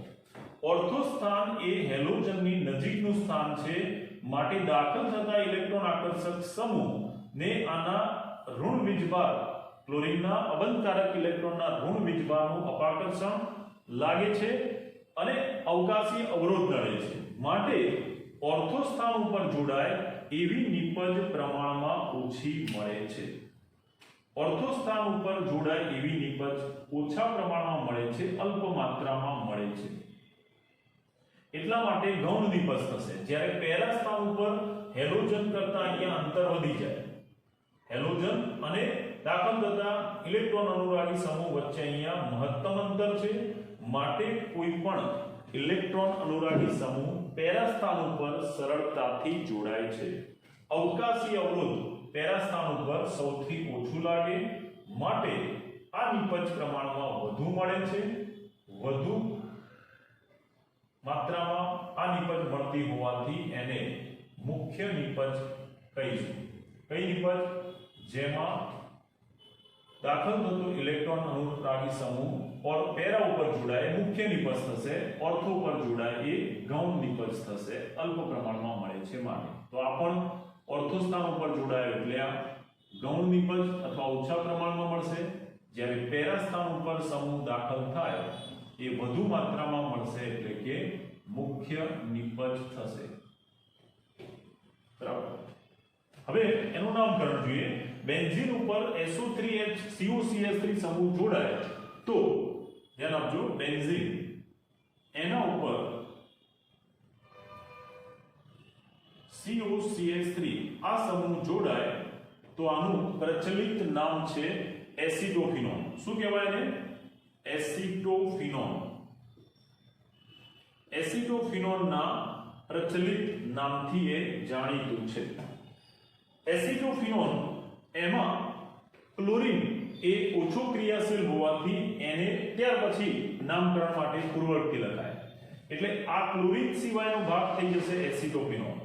ઓર્થો સ્થાન એ હેલોજનની નજીકનું સ્થાન છે, માટે દાખલ થતા ઇલેક્ટ્રોન આકર્ષક સમૂહ ને આના ઋણ વીજભાર, ક્લોરીનના અબંધકારક ઇલેક્ટ્રોનના ઋણ વીજભારનું અપાકર્ષણ લાગે છે અને અવકાશી અવરોધ નડે છે. માટે ઓર્થો સ્થાન ઉપર જોડાય એવી નિપજ પ્રમાણમાં ઓછી મળે છે. ઓર્થો સ્થાન ઉપર જોડાય એવી નિપજ ઓછા પ્રમાણમાં મળે છે, અલ્પ માત્રામાં મળે છે. એટલા માટે ગૌણ નિપજ થશે. જ્યારે પેરા સ્થાન ઉપર હેલોજન કરતા અહીંયા અંતર વધી જાય, હેલોજન અને દાખલ થતા ઇલેક્ટ્રોન અનુરાગી સમૂહ વચ્ચે અહીંયા મહત્તમ અંતર છે, માટે કોઈ પણ ઇલેક્ટ્રોન અનુરાગી સમૂહ પેરા સ્થાન ઉપર સરળતાથી જોડાય છે. અવકાશી અવરોધ પેરા સ્થાન ઉપર સૌથી ઓછું લાગે, માટે આ નિપજ પ્રમાણમાં વધુ મળે છે, વધુ માત્રામાં આ નિપજ મળતી હોવાથી એને મુખ્ય નિપજ કહીશું. કઈ નિપજ? જેમાં દાખલ થતો ઇલેક્ટ્રોન અનુરાગી સમૂહ और પેરા ઉપર જોડાય મુખ્ય નિપજ થશે, ઓર્થો પર જોડાય એ ગૌણ નિપજ થશે, અલ્પ પ્રમાણમાં મળે છે માટે. તો આ પણ ઓર્થો સ્થાન ઉપર જોડાય એટલે આ ગૌણ નિપજ અથવા ઓછા પ્રમાણમાં મળશે, જ્યારે પેરા સ્થાન ઉપર સમૂહ દાખલ થાય એ વધુ માત્રામાં મળશે એટલે કે મુખ્ય નિપજ થશે. બરાબર. હવે એનું નામકરણ જોઈએ. બેન્ઝીન ઉપર SO3H COCH3 સમૂહ જોડાય તો ધ્યાન આપજો, બેન્ઝીન એના ઉપર COCH3 આ સમૂહ જોડાય તો આનું પ્રચલિત નામ છે એસિટોફિનોન. શું કહેવાય એને? એસિટોફિનોન. એસિટોફિનોનના પ્રચલિત નામથી એ જાણીતું છે. એસિટોફિનોન એમાં ક્લોરીન એ ઓછો ક્રિયાશીલ હોવાથી એને ત્યાર પછી નામકરણ માટે પૂર્વવર્તી લખાય. એટલે આ ક્લોરીન સિવાયનો ભાગ થઈ જશે એસિટોફિનોન.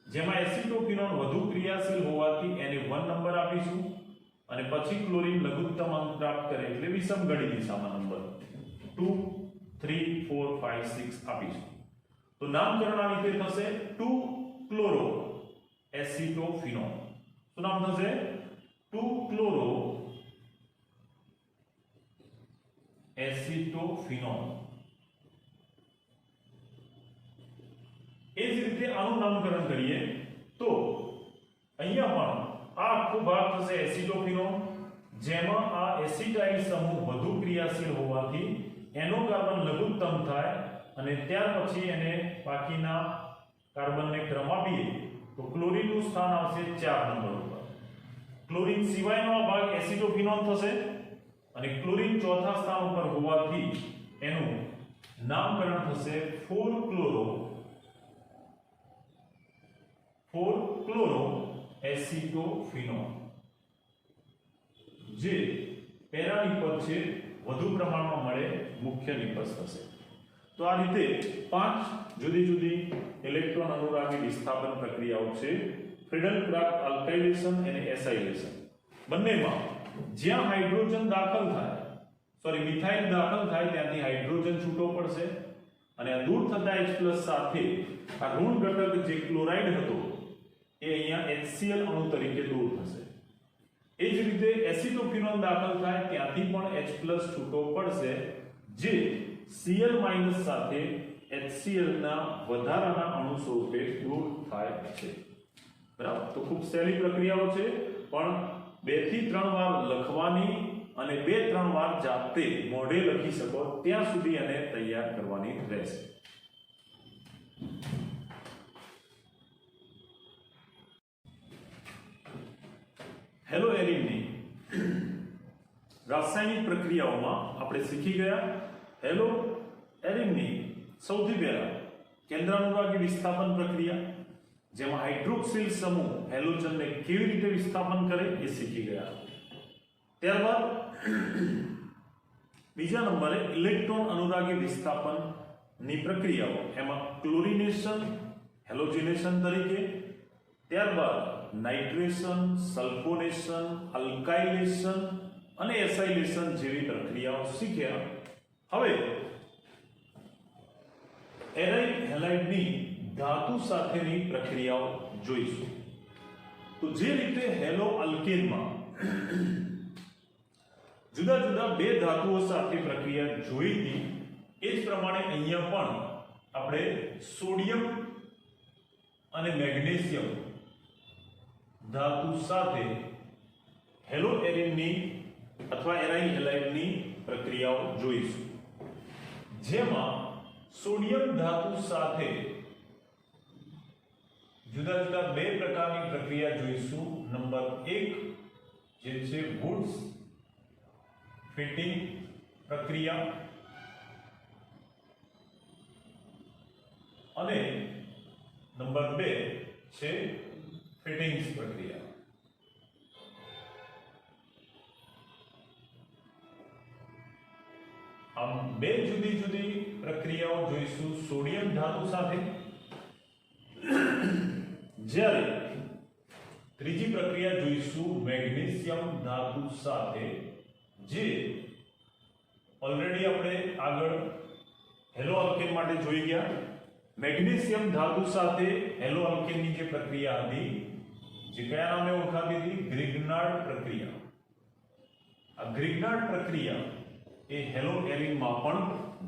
જેમાં એસિટોફિનોન વધુ ક્રિયાશીલ હોવાથી એને 1 નંબર આપીશું અને પછી ક્લોરીન લઘુત્તમ અંક પ્રાપ્ત કરે એટલે વિષમ ગણી દિશામાં નંબર 2 3 4 5 6 આપીશું. તો નામકરણ આ રીતે થશે 2 ક્લોરો એસિટોફિનોન. શું નામ થશે? 2 ક્લોરો એસિટોફિનોન. એ જ રીતે આનું નામકરણ કરીએ તો અહીંયા પણ આ આખો ભાગ થશે એસિટોફિનોન, જેમાં આ એસિટાઇલ સમૂહ વધુ ક્રિયાશીલ હોવાથી એનો કાર્બન લઘુત્તમ થાય અને ત્યાર પછી એને બાકીના કાર્બનને ક્રમ આપીએ તો ક્લોરીનનું સ્થાન આવશે 4 નંબર ઉપર. ક્લોરીન સિવાયનો આ ભાગ એસિટોફિનોન થશે અને ક્લોરીન ચોથા સ્થાન ઉપર હોવાથી એનું નામકરણ થશે 4 ક્લોરો એસિટોફિનોન, જે પેરા નિપજ છે, વધુ પ્રમાણમાં મળે, મુખ્ય નિપજ થશે. તો આ રીતે 5 જુદી જુદી ઇલેક્ટ્રોન અનુરાગી વિસ્થાપન પ્રક્રિયાઓ છે. ફ્રીડલ-ક્રાફ્ટ આલ્કાઇલેશન અને એસાઇલેશન બંનેમાં જ્યાં હાઇડ્રોજન દાખલ થાય, મિથાઇલ દાખલ થાય ત્યાંથી હાઇડ્રોજન છૂટો પડશે અને આ દૂર થતા H+ સાથે આ ઋણ ઘટક જે ક્લોરાઇડ હતો એ અહીંયા HCl અણુ તરીકે દૂર થશે. એ જ રીતે એસિટોફિનોન દાખલ થાય ત્યાંથી પણ H+ છૂટો પડશે, જે Cl- સાથે HCl ના વધારાના અણુ સ્વરૂપે દૂર થાય છે. બરાબર. તો ખૂબ સહેલી પ્રક્રિયાઓ છે, પણ 2 થી 3 વાર લખવાની અને 2-3 વાર જાતે મોઢે લખી શકો ત્યાં સુધી એને તૈયાર કરવાની રહેશે. હેલો એરિનની રાસાયણિક પ્રક્રિયાઓમાં આપણે શીખી ગયા. હેલો એરિનની સૌથી પહેલા કેન્દ્રાનુરાગી વિસ્થાપન પ્રક્રિયા, જેમાં હાઇડ્રોક્સિલ સમૂહ હેલોજનને કેવી રીતે વિસ્થાપન કરે એ શીખી ગયા. ત્યારબાદ બીજા નંબરે ઇલેક્ટ્રોન અનુરાગી વિસ્થાપન ની પ્રક્રિયાઓ, એમાં ક્લોરિનેશન, હેલોજનેશન તરીકે, ત્યારબાદ નાઇટ્રેશન, સલ્ફોનેશન, અલ્કાઇલેશન અને એસાઇલેશન જેવી પ્રક્રિયાઓ શીખ્યા. હવે એરાઇલ હેલાઇડની ધાતુ સાથેની પ્રક્રિયાઓ જોઈશું. તો જે રીતે હેલો અલ્કેનમાં જુદા જુદા 2 ધાતુઓ સાથે પ્રક્રિયા જોઈ હતી, એ જ પ્રમાણે અહીંયા પણ આપણે સોડિયમ અને મેગ્નેશિયમ ધાતુ સાથે હેલો એરિનની અથવા એરાઇલ હેલાઇડની પ્રક્રિયાઓ જોઈશું. જેમાં સોડિયમ ધાતુ સાથે જુદા જુદા 2 પ્રકારની પ્રક્રિયા જોઈશું. નંબર 1 જે છે વુડ્સ ફિટિંગ પ્રક્રિયા અને નંબર 2 છે ફિટિંગ્સ પ્રક્રિયા. પ્રક્રિયાઓ જોઈશું સોડિયમ ધાતુ સાથે, જ્યારે ત્રીજી પ્રક્રિયા જોઈશું મેગ્નેશિયમ ધાતુ સાથે, જે ઓલરેડી આપણે આગળ હેલો આલ્કેન માટે જોઈ ગયા. મેગ્નેશિયમ ધાતુ સાથે હેલો આલ્કેનની જે પ્રક્રિયા હતી, જે કયા નામે ઓળખાતી હતી? ગ્રિગ્નાર્ડ પ્રક્રિયા. આ ગ્રિગ્નાર્ડ પ્રક્રિયા એ હેલો એરિનમાં પણ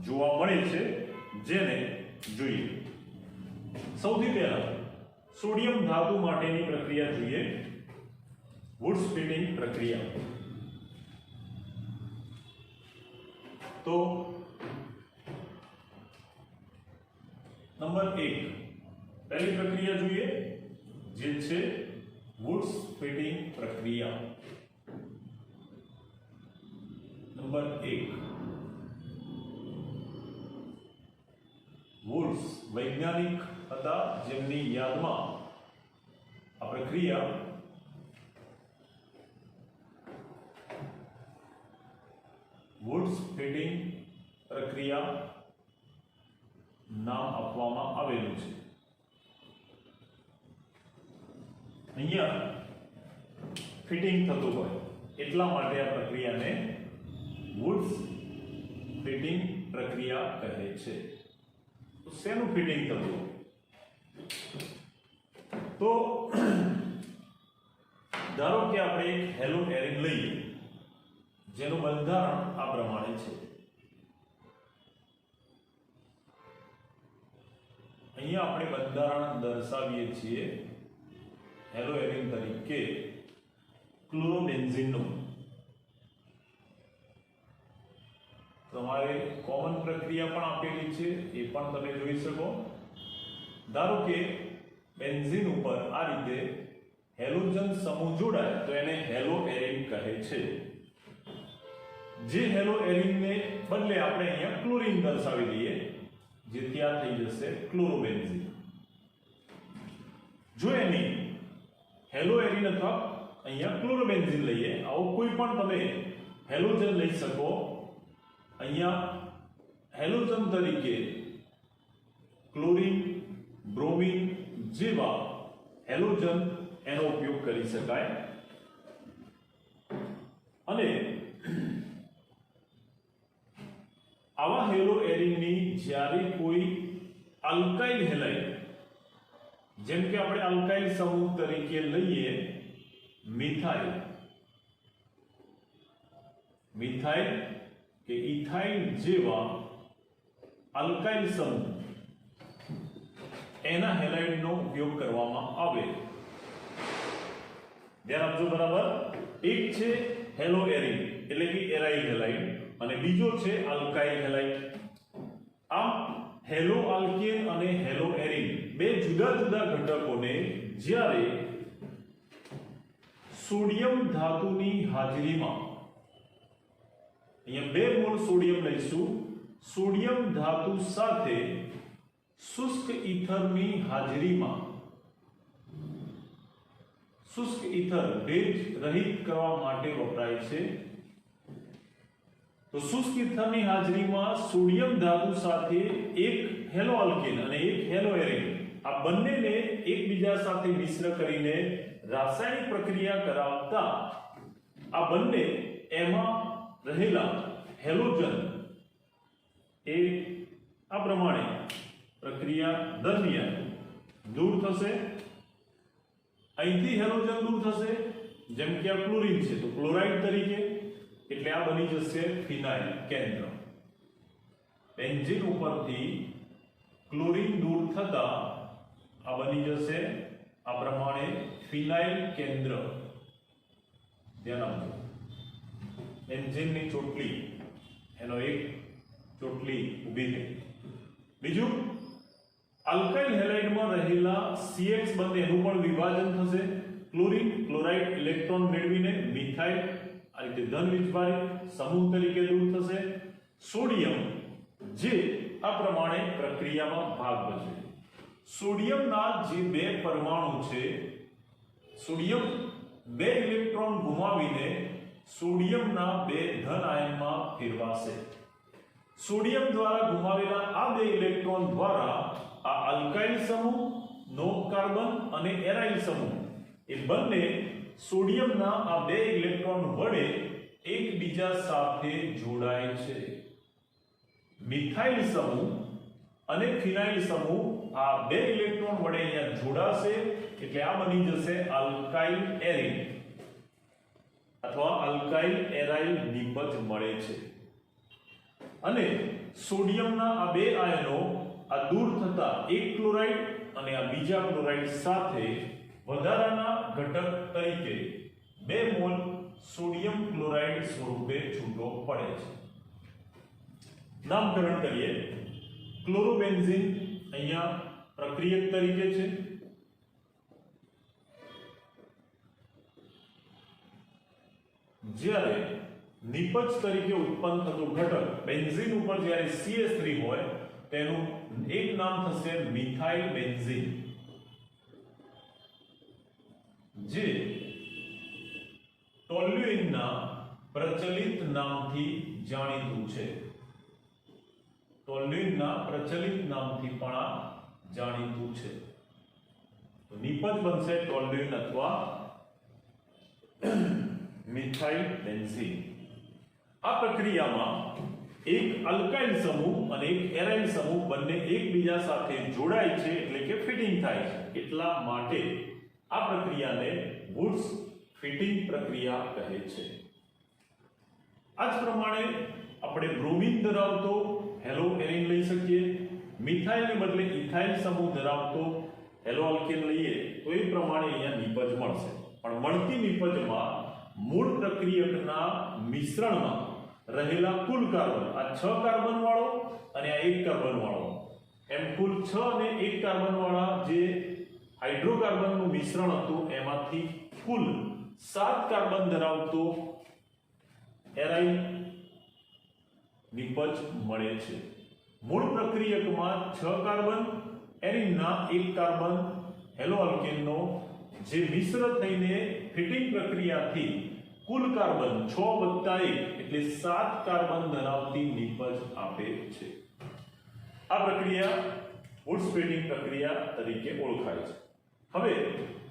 જોવા મળે છે, જેને જોઈએ. સૌથી પહેલા સોડિયમ ધાતુ માટેની પ્રક્રિયા જોઈએ, વુડ સ્પ્લિટિંગ પ્રક્રિયા. તો નંબર 1 પહેલી પ્રક્રિયા જોઈએ, જે છે વુડ સ્પ્લિટિંગ પ્રક્રિયા. નંબર 1 વુડ્સ વૈજ્ઞાનિક હતા, જેમની યાદમાં આ પ્રક્રિયા વુડ સ્પ્લિટિંગ પ્રક્રિયા નામ આપવામાં આવેલું છે. અહીંયા ફિટિંગ થતું હોય એટલા માટે આ પ્રક્રિયાને વુડ ફિટિંગ પ્રક્રિયા કહે છે. તો શેનું ફિટિંગ થતું? તો ધારો કે આપણે એક હેલો એરિન લઈએ, જેનું બંધારણ આ પ્રમાણે છે. અહીંયા આપણે બંધારણ દર્શાવીએ છીએ હેલો એરિન તરીકે ક્લોરોબેન્ઝીનનું. તમારે કોમન પ્રક્રિયા પણ આપેલી છે, એ પણ તમે જોઈ શકો. ધારો કે બેન્ઝીન ઉપર આ રીતે હેલોજન સમૂહ જોડાય તો એને હેલો એરિન કહે છે. જે હેલો એરિનને બદલે આપણે અહીંયા ક્લોરીન દર્શાવી દઈએ, જેથી આ થઈ જશે ક્લોરોબેન્ઝીન. જો એની હેલો એરિન અથવા અહીંયા ક્લોરોબેન્ઝીન લઈએ, આવો કોઈ પણ તમે હેલોજન લઈ શકો. અહીંયા હેલોજન તરીકે ક્લોરીન, બ્રોમિન જેવા હેલોજન એનો ઉપયોગ કરી શકાય. અને આવા હેલો એરિનની જ્યારે કોઈ આલ્કાઇલ હેલાઇડ, જેમ કે આપણે આલ્કાઇલ સમૂહ તરીકે લઈએ મિથાઇલ, મિથાઇલ કે ઇથાઇલ જેવા આલ્કાઇલ સમૂહ, એના હેલાઇડનો ઉપયોગ કરવામાં આવે. ધ્યાન આપજો બરાબર. એક છે હેલો એરિન એટલે કે એરાઇલ હેલાઇડ, અને બીજો છે આલ્કાઇલ હેલાઇડ. આ હેલો આલ્કેન અને હેલો એરિન બે જુદા જુદા ઘટકોને જ્યારે સોડિયમ ધાતુની હાજરીમાં, અહીંયા 2 મોલ સોડિયમ લઈશું, સોડિયમ ધાતુ સાથે શુષ્ક ઈથરની હાજરીમાં, શુષ્ક ઈથર ભેજ રહિત કરવા માટે વપરાય છે. તો શુષ્ક ઈથરની હાજરીમાં સોડિયમ ધાતુ સાથે એક હેલો આલ્કેન અને એક હેલો એરિન, આ બંનેને એકબીજા સાથે મિશ્ર કરીને રાસાયણિક પ્રક્રિયા કરાવતા આ બંને એમાં રહેલા હેલોજન એ આ પ્રમાણે પ્રક્રિયા દરમિયાન દૂર થશે. અહીંથી હેલોજન દૂર થશે, જેમ કે આ ક્લોરીન છે તો ક્લોરાઇડ તરીકે, એટલે આ બની જશે ફિનાઇલ કેન્દ્ર. બેન્ઝીન ઉપરથી ક્લોરીન દૂર થતા આ બની જશે આ પ્રમાણે ફિનાઇલ કેન્દ્ર. ધ્યાન આપજો. બેન્ઝીનની ચોટલી, એનો એક ચોટલી ઊભી થઈ. બીજું, આલ્કાઇલ હેલાઇડમાં રહેલા CH બંધ એનું પણ વિભાજન થશે. ક્લોરીન ક્લોરાઇડ ઇલેક્ટ્રોન મેળવીને મિથાઇલ આ રીતે ધન વીજભારી સમૂહ તરીકે દૂર થશે. સોડિયમ જે આ પ્રમાણે પ્રક્રિયામાં ભાગ ભજવે. સોડિયમના જે 2 પરમાણુ છે, સોડિયમ 2 ઇલેક્ટ્રોન ગુમાવીને સોડિયમના 2 ધન આયનમાં ફેરવાશે. સોડિયમ દ્વારા ગુમાવેલા આ બે ઇલેક્ટ્રોન દ્વારા આ અલ્કાઇલ સમૂહ નો કાર્બન અને એરાઇલ સમૂહ એ બંને સોડિયમના આ બે ઇલેક્ટ્રોન વડે એકબીજા સાથે જોડાય છે. મિથાઇલ સમૂહ અને ફિનાઇલ સમૂહ આ બે ઇલેક્ટ્રોન વડે અહીંયા જોડાશે એટલે આ બની જશે આલ્કાઇલ એરિન અથવા આલ્કાઇલ એરાઇલ નિપજ મળે છે. અને સોડિયમના આ બે આયનો આ દૂર થતા એક ક્લોરાઇડ અને આ બીજા ક્લોરાઇડ સાથે વધારાના ઘટક તરીકે 2 મોલ સોડિયમ ક્લોરાઇડ સ્વરૂપે છૂટો પડે છે. નામકરણ કરીએ. ક્લોરોબેન્ઝીન અહીંયા પ્રક્રિયક તરીકે છે. જ્યારે નિપજ તરીકે ઉત્પન્ન થતું ઘટક બેન્ઝીન ઉપર જ્યારે CH3 હોય તેનું એક નામ થશે મિથાઇલ બેન્ઝીન, જે ટોલ્યુઇનના પ્રચલિત નામથી જાણીતું છે. ટોલ્યુઇનના પ્રચલિત નામથી પણ આ જાણીતું છે. તો નિપજ બનશે ટોલ્યુઇન અથવા મિથાઇલ બેન્ઝીન. આ પ્રક્રિયામાં એક અલ્કાઇલ સમૂહ અને એક એરાઇલ સમૂહ બંને એકબીજા સાથે જોડાય છે એટલે કે ફિટિંગ થાય છે. એટલા માટે આ પ્રક્રિયાને વુડ્સ ફિટિંગ પ્રક્રિયા કહે છે. આ જ પ્રમાણે આપણે બ્રોમિન ધરાવતો હેલો એરિન લઈ શકીએ. મિથાઇલને બદલે ઇથાઇલ સમૂહ ધરાવતો હેલો આલ્કેન લઈએ તો એ પ્રમાણે અહીંયા નિપજ મળશે. પણ મળતી નિપજમાં મૂળ પ્રક્રિયકના મિશ્રણમાં રહેલા કુલ કાર્બન, આ 6 કાર્બન વાળો અને આ 1 કાર્બન વાળો, એમ કુલ 6 અને 1 કાર્બન વાળા જે હાઇડ્રોકાર્બનનું મિશ્રણ હતું એમાંથી કુલ 7 કાર્બન ધરાવતો એરાઇલ નિપજ મળે છે. મૂળ પ્રક્રિયકમાં 6 કાર્બન એરિનના 1 કાર્બન હેલો આલ્કેનનો જે મિશ્ર થઈને ફિટિંગ પ્રક્રિયાથી કુલ કાર્બન 6 + 1 એટલે 7 કાર્બન ધરાવતી નિપજ આપે છે. આ પ્રક્રિયા વુડ્સ ફિટિંગ પ્રક્રિયા તરીકે ઓળખાય છે. હવે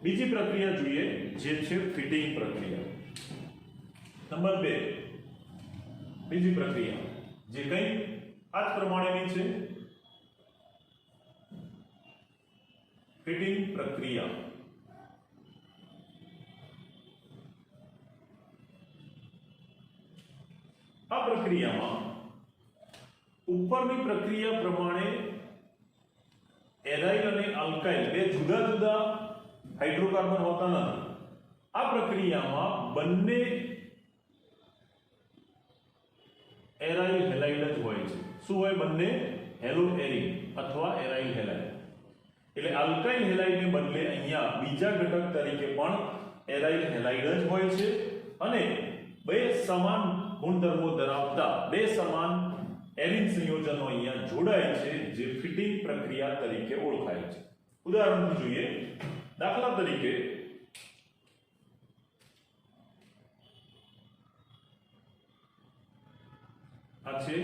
બીજી પ્રક્રિયા જોઈએ જે છે ફિટિંગ પ્રક્રિયા. નંબર 2 બીજી પ્રક્રિયા જે કંઈ આ જ પ્રમાણેની છે. ફિટિંગ પ્રક્રિયા. આ પ્રક્રિયામાં ઉપરની પ્રક્રિયા પ્રમાણે એરાઇલ અને આલ્કાઇલ બે જુદા જુદા હાઇડ્રોકાર્બન હોતા નથી. આ પ્રક્રિયામાં બંને એરાઇલ હેલાઇડ જ હોય છે. શું હોય? બંને હેલો એરિન અથવા એરાઇલ હેલાઇડ. એટલે આલ્કાઇલ હેલાઇડને બદલે અહીંયા બીજા ઘટક તરીકે પણ એરાઇલ હેલાઇડ જ હોય છે અને બે સમાન ગુણધર્મો ધરાવતા બે સમાન એરિન સંયોજનો અહીંયા જોડાય છે જે ફિટિંગ પ્રક્રિયા તરીકે ઓળખાય છે. ઉદાહરણથી જોઈએ. દાખલા તરીકે આ છે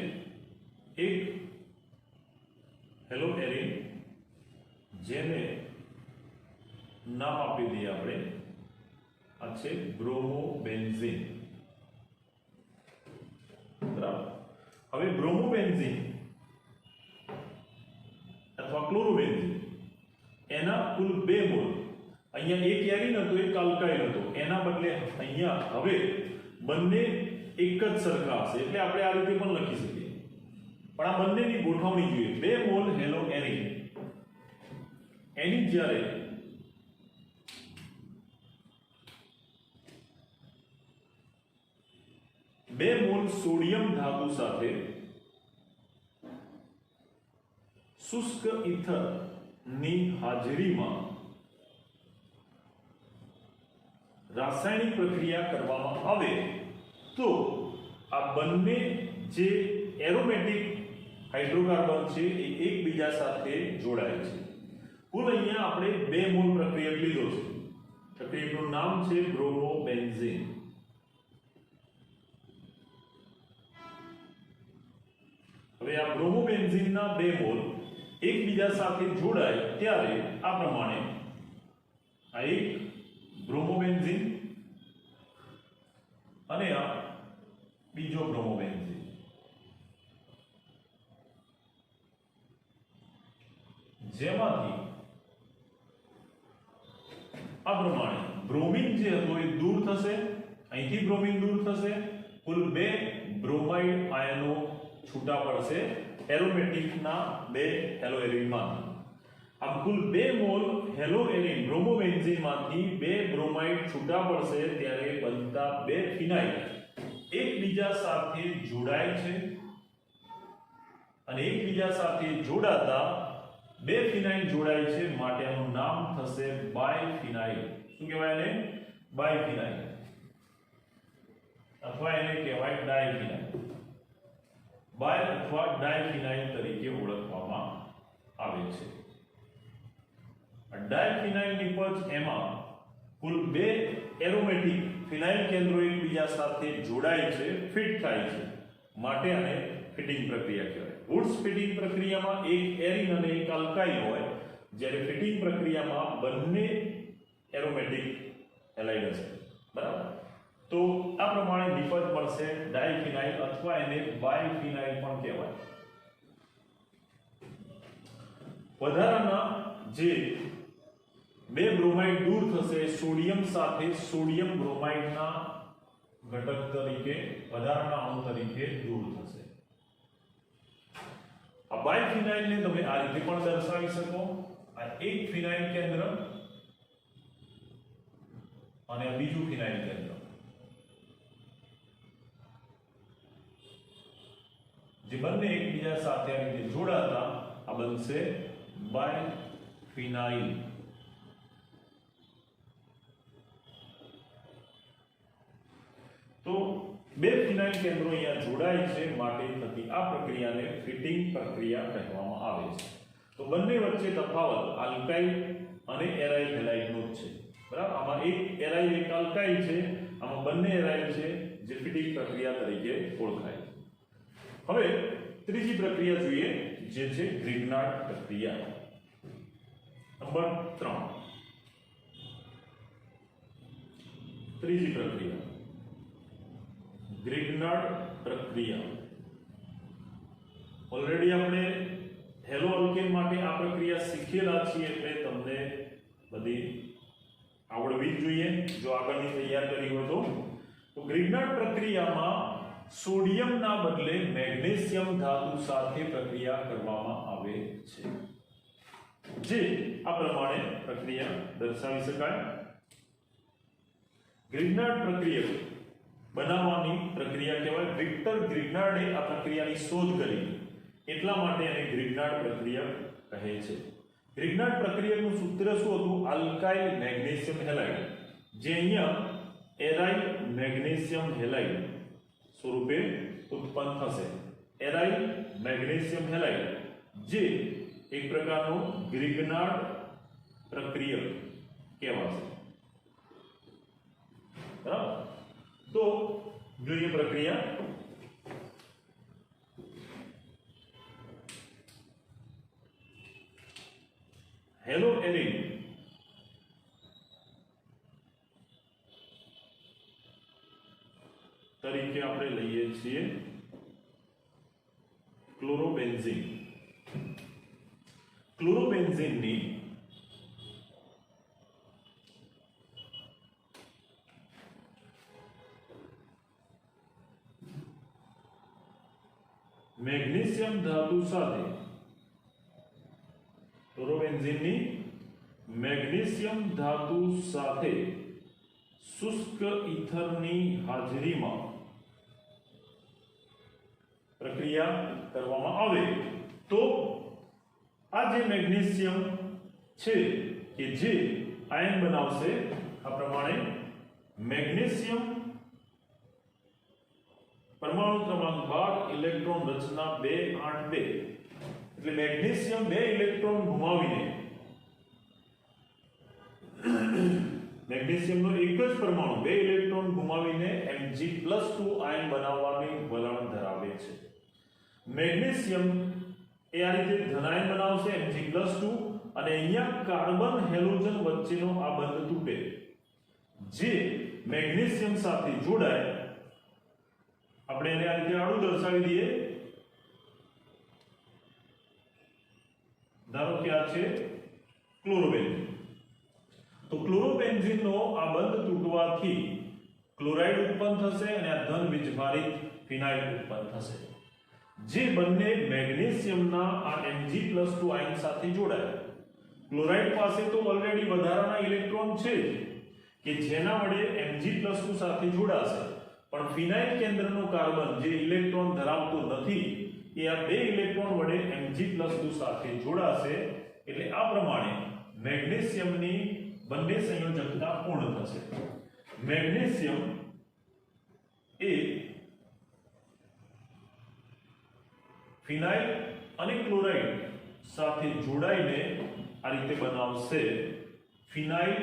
એક હેલો એરિન, જેને નામ આપી દઈએ આપણે. આ છે બ્રોમોબેન્ઝીન. બરાબર. હવે બ્રોમોબેન્ઝીન અથવા ક્લોરોબેન્ઝીન એના કુલ 2 મોલ. અહીંયા એક એરિન હતો, એક આલ્કાઇલ હતો. એના બદલે અહીંયા હવે બંને એક જ સરખા હશે એટલે આપણે આ રીતે પણ લખી શકીએ. પણ આ બંનેની ગોઠવણી જોઈએ. 2 મોલ હેલો એરિન એની જ્યારે બે મોલ સોડિયમ ધાતુ સાથે શુષ્ક ઇથર ની હાજરીમાં રાસાયણિક પ્રક્રિયા કરવામાં આવે તો આ બંને જે એરોમેટિક હાઇડ્રોકાર્બન છે એ એકબીજા સાથે જોડાય છે. કુલ અહીંયા આપણે 2 મોલ પ્રક્રિયક લીધો છે. પ્રક્રિયકનું નામ છે હવે આ બ્રોમોબેન્ઝીનના બે મોલ એકબીજા સાથે જોડાય ત્યારે આ પ્રમાણે આ એક બ્રોમોબેન્ઝીન અને આ બીજો બ્રોમોબેન્ઝીન, જેમાંથી આ પ્રમાણે બ્રોમિન જે હતો એ દૂર થશે, અહીંથી બ્રોમિન દૂર થશે, કુલ બે બ્રોમાઇડ આયનો છૂટા પડશે એરોમેટિકના બે હેલોએરિનમાંથી. આમ કુલ બે મોલ હેલોએરિન બ્રોમોબેન્ઝીનમાંથી બે બ્રોમાઇડ છૂટા પડશે ત્યારે બનતા બે ફિનાઇલ એકબીજા સાથે જોડાય છે અને એકબીજા સાથે જોડાતા બે ફિનાઇલ જોડાય છે માટે આનું નામ થશે બાયફિનાઇલ. શું કહેવાય એને? બાયફિનાઇલ, અથવા એને કહેવાય ડાયફિનાઇલ. બાય અથવા ડાયફિનાઇલ તરીકે ઓળખવામાં આવે છે. ડાયફિનાઇલ નિપજ એમાં કુલ બે એરોમેટિક ફિનાઇલ કેન્દ્રો એકબીજા સાથે જોડાય છે, ફિટ થાય છે માટે આને ફિટિંગ પ્રક્રિયા કહેવાય. વુડ્સ ફિટિંગ પ્રક્રિયામાં એક એરિન અને એક આલ્કાઇલ હોય, જ્યારે ફિટિંગ પ્રક્રિયામાં બંને એરોમેટિક હેલાઇડ હશે. બરાબર? તો આ પ્રમાણે નિપજ મળશે ડાયફિનાઇલ અથવા એને બાયફિનાઇલ પણ કહેવાય. વધારાના જે બે બ્રોમાઇડ દૂર થશે સોડિયમ સાથે સોડિયમ બ્રોમાઇડના ઘટક તરીકે વધારાના અણુ તરીકે દૂર થશે. આ બાયફિનાઇલને તમે આ રીતે પણ દર્શાવી શકો. આ એક ફિનાઇલ કેન્દ્ર અને આ બીજું ફિનાઇલ કેન્દ્ર, જે બંને એકબીજા સાથે આ રીતે જોડાતા આ બનશે બાયફિનાઇલ. તો બે ફિનાઇલ કેન્દ્રો અહીંયા જોડાય છે માટે થતી આ પ્રક્રિયાને ફિટિંગ પ્રક્રિયા કહેવામાં આવે છે. તો બંને વચ્ચે તફાવત આલ્કાઇલ અને એરાઇલ હેલાઇડનો જ છે. બરાબર? આમાં એક એરાઇલ એક આલ્કાઇલ છે, આમાં બંને એરાઇલ છે, જે ફિટિંગ પ્રક્રિયા તરીકે ઓળખાય છે. હવે ત્રીજી પ્રક્રિયા જોઈએ, જે છે ગ્રિગ્નાર્ડ પ્રક્રિયા. નંબર 3, ત્રીજી પ્રક્રિયા ગ્રિગ્નાર્ડ પ્રક્રિયા. ઓલરેડી આપણે હેલો અલ્કેન માટે આ પ્રક્રિયા શીખેલા છીએ એટલે તમને બધી આવડવી જ જોઈએ જો આગળની તૈયાર કરી હોય તો. ગ્રિગ્નાર્ડ પ્રક્રિયામાં સોડિયમના બદલે મેગ્નેશિયમ ધાતુ સાથે પ્રક્રિયા કરવામાં આવે છે, જે આ પ્રમાણે પ્રક્રિયા દર્શાવી શકાય. ગ્રિગ્નાર્ડ પ્રક્રિયા બનાવવાની પ્રક્રિયા કહેવાય. વિક્ટર ગ્રિગ્નાર્ડે આ પ્રક્રિયાની શોધ કરી એટલા માટે એને ગ્રિગ્નાર્ડ પ્રક્રિયા કહે છે. ગ્રિગ્નાર્ડ પ્રક્રિયાનું સૂત્ર શું હતું? આલ્કાઇલ મેગ્નેશિયમ હેલાઇડ, જે અહીંયા એરાઇલ મેગ્નેશિયમ હેલાઇડ સ્વરૂપે ઉત્પન્ન થશે. એરાઇલ મેગ્નેશિયમ હેલાઇડ જે એક પ્રકારનો ગ્રિગ્નાર્ડ પ્રક્રિયા કહેવાશે. બરાબર? તો જોઈએ પ્રક્રિયા. હેલોએરિન તરીકે આપણે લઈએ છીએ ક્લોરોબેન્ઝીન. ક્લોરોબેન્ઝીનની મેગ્નેશિયમ ધાતુ સાથે ક્લોરોબેન્ઝીનની મેગ્નેશિયમ ધાતુ સાથે શુષ્ક ઈથરની હાજરીમાં પ્રક્રિયા કરવામાં આવે તો આ જે મેગ્નેશિયમ છે કે જે આયન બનાવશે આ પ્રમાણે મેગ્નેશિયમ પરમાણુ ક્રમાંક 12 ઇલેક્ટ્રોન રચના 2 8 2 એટલે મેગ્નેશિયમ 2 ઇલેક્ટ્રોન ગુમાવીને મેગ્નેશિયમનો એક જ પરમાણુ 2 ઇલેક્ટ્રોન ગુમાવીને Mg+2 આયન બનાવવાની વલણ ધરાવે છે. મેગ્નેશિયમ એ આ રીતે ધનાયન બનાવશે Mg+2 અને અહીંયા કાર્બન હેલોજન વચ્ચેનો આ બંધ તૂટે, જે મેગ્નેશિયમ સાથે જોડાય. આપણે એને આ રીતે આડું દર્શાવી દઈએ. ધારો કે આ છે ક્લોરોબેન્ઝીન. તો ક્લોરોબેન્ઝીનનો આ બંધ તૂટવાથી ક્લોરાઇડ ઉત્પન્ન થશે અને આ ધન વીજભારિત ફિનાઇલ ઉત્પન્ન થશે, જે બંને મેગ્નેશિયમના આ Mg+2 આયન સાથે જોડાય. ક્લોરાઇડ પાસે તો ઓલરેડી વધારાના ઇલેક્ટ્રોન છે કે જેના વડે Mg+2 સાથે જોડાશે, પણ ફિનાઇલ કેન્દ્રનો કાર્બન જે ઇલેક્ટ્રોન ધરાવતો નથી એ આ બે ઇલેક્ટ્રોન વડે Mg+2 સાથે જોડાશે. એટલે આ પ્રમાણે મેગ્નેશિયમની બંને સંયોજકતા પૂર્ણ થશે. મેગ્નેશિયમ એ ફિનાઇલ અને ક્લોરાઇડ સાથે જોડાઈને આ રીતે બનાવશે ફિનાઇલ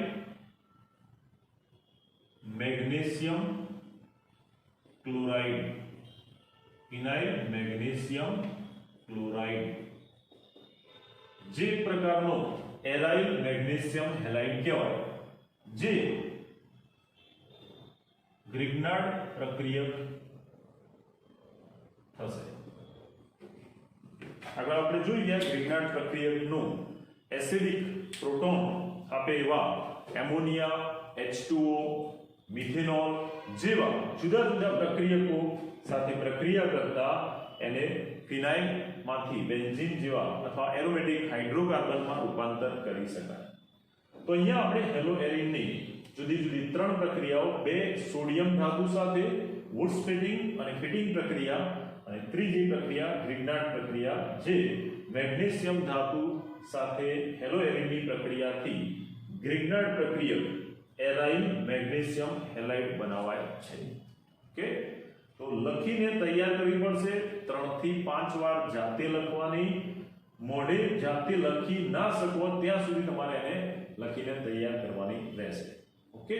મેગ્નેશિયમ ક્લોરાઇડ. ફિનાઇલ મેગ્નેશિયમ ક્લોરાઇડ જે પ્રકારનો એરાઇલ મેગ્નેશિયમ હેલાઇડ કહેવાય, જે ગ્રિગ્નાર્ડ પ્રક્રિયક થશે. આગળ આપણે જોઈ ગયા ગ્રિગ્નાર્ડ પ્રક્રિયકનું એસિડિક પ્રોટોન આપે એવા એમોનિયા, H2O, મિથેનોલ જેવા જુદા જુદા પ્રક્રિયકો સાથે પ્રક્રિયા કરતા એને ફિનાઇલ માંથી બેન્ઝીન જેવા અથવા એરોમેટિક હાઇડ્રોકાર્બનમાં રૂપાંતર કરી શકાય. તો અહીંયા આપણે હેલોએરિનની જુદી જુદી ત્રણ પ્રક્રિયાઓ, બે સોડિયમ ધાતુ સાથે વુડસ્પેટિંગ અને ફિટિંગ પ્રક્રિયા, અને ત્રીજી પ્રક્રિયા ગ્રિગ્નાર્ડ પ્રક્રિયા, જે મેગ્નેશિયમ ધાતુ સાથે હેલોએરિનની પ્રક્રિયાથી ગ્રિગ્નાર્ડ પ્રક્રિયક એરાઇલ મેગ્નેશિયમ હેલાઇડ બનાવાય છે. ઓકે, તો લખીને તૈયાર કરવી પડશે. 3 થી 5 વાર જાતે લખવાની. મોઢે જાતે લખી ના શકો ત્યાં સુધી તમારે એને લખીને તૈયાર કરવાની રહેશે. ઓકે.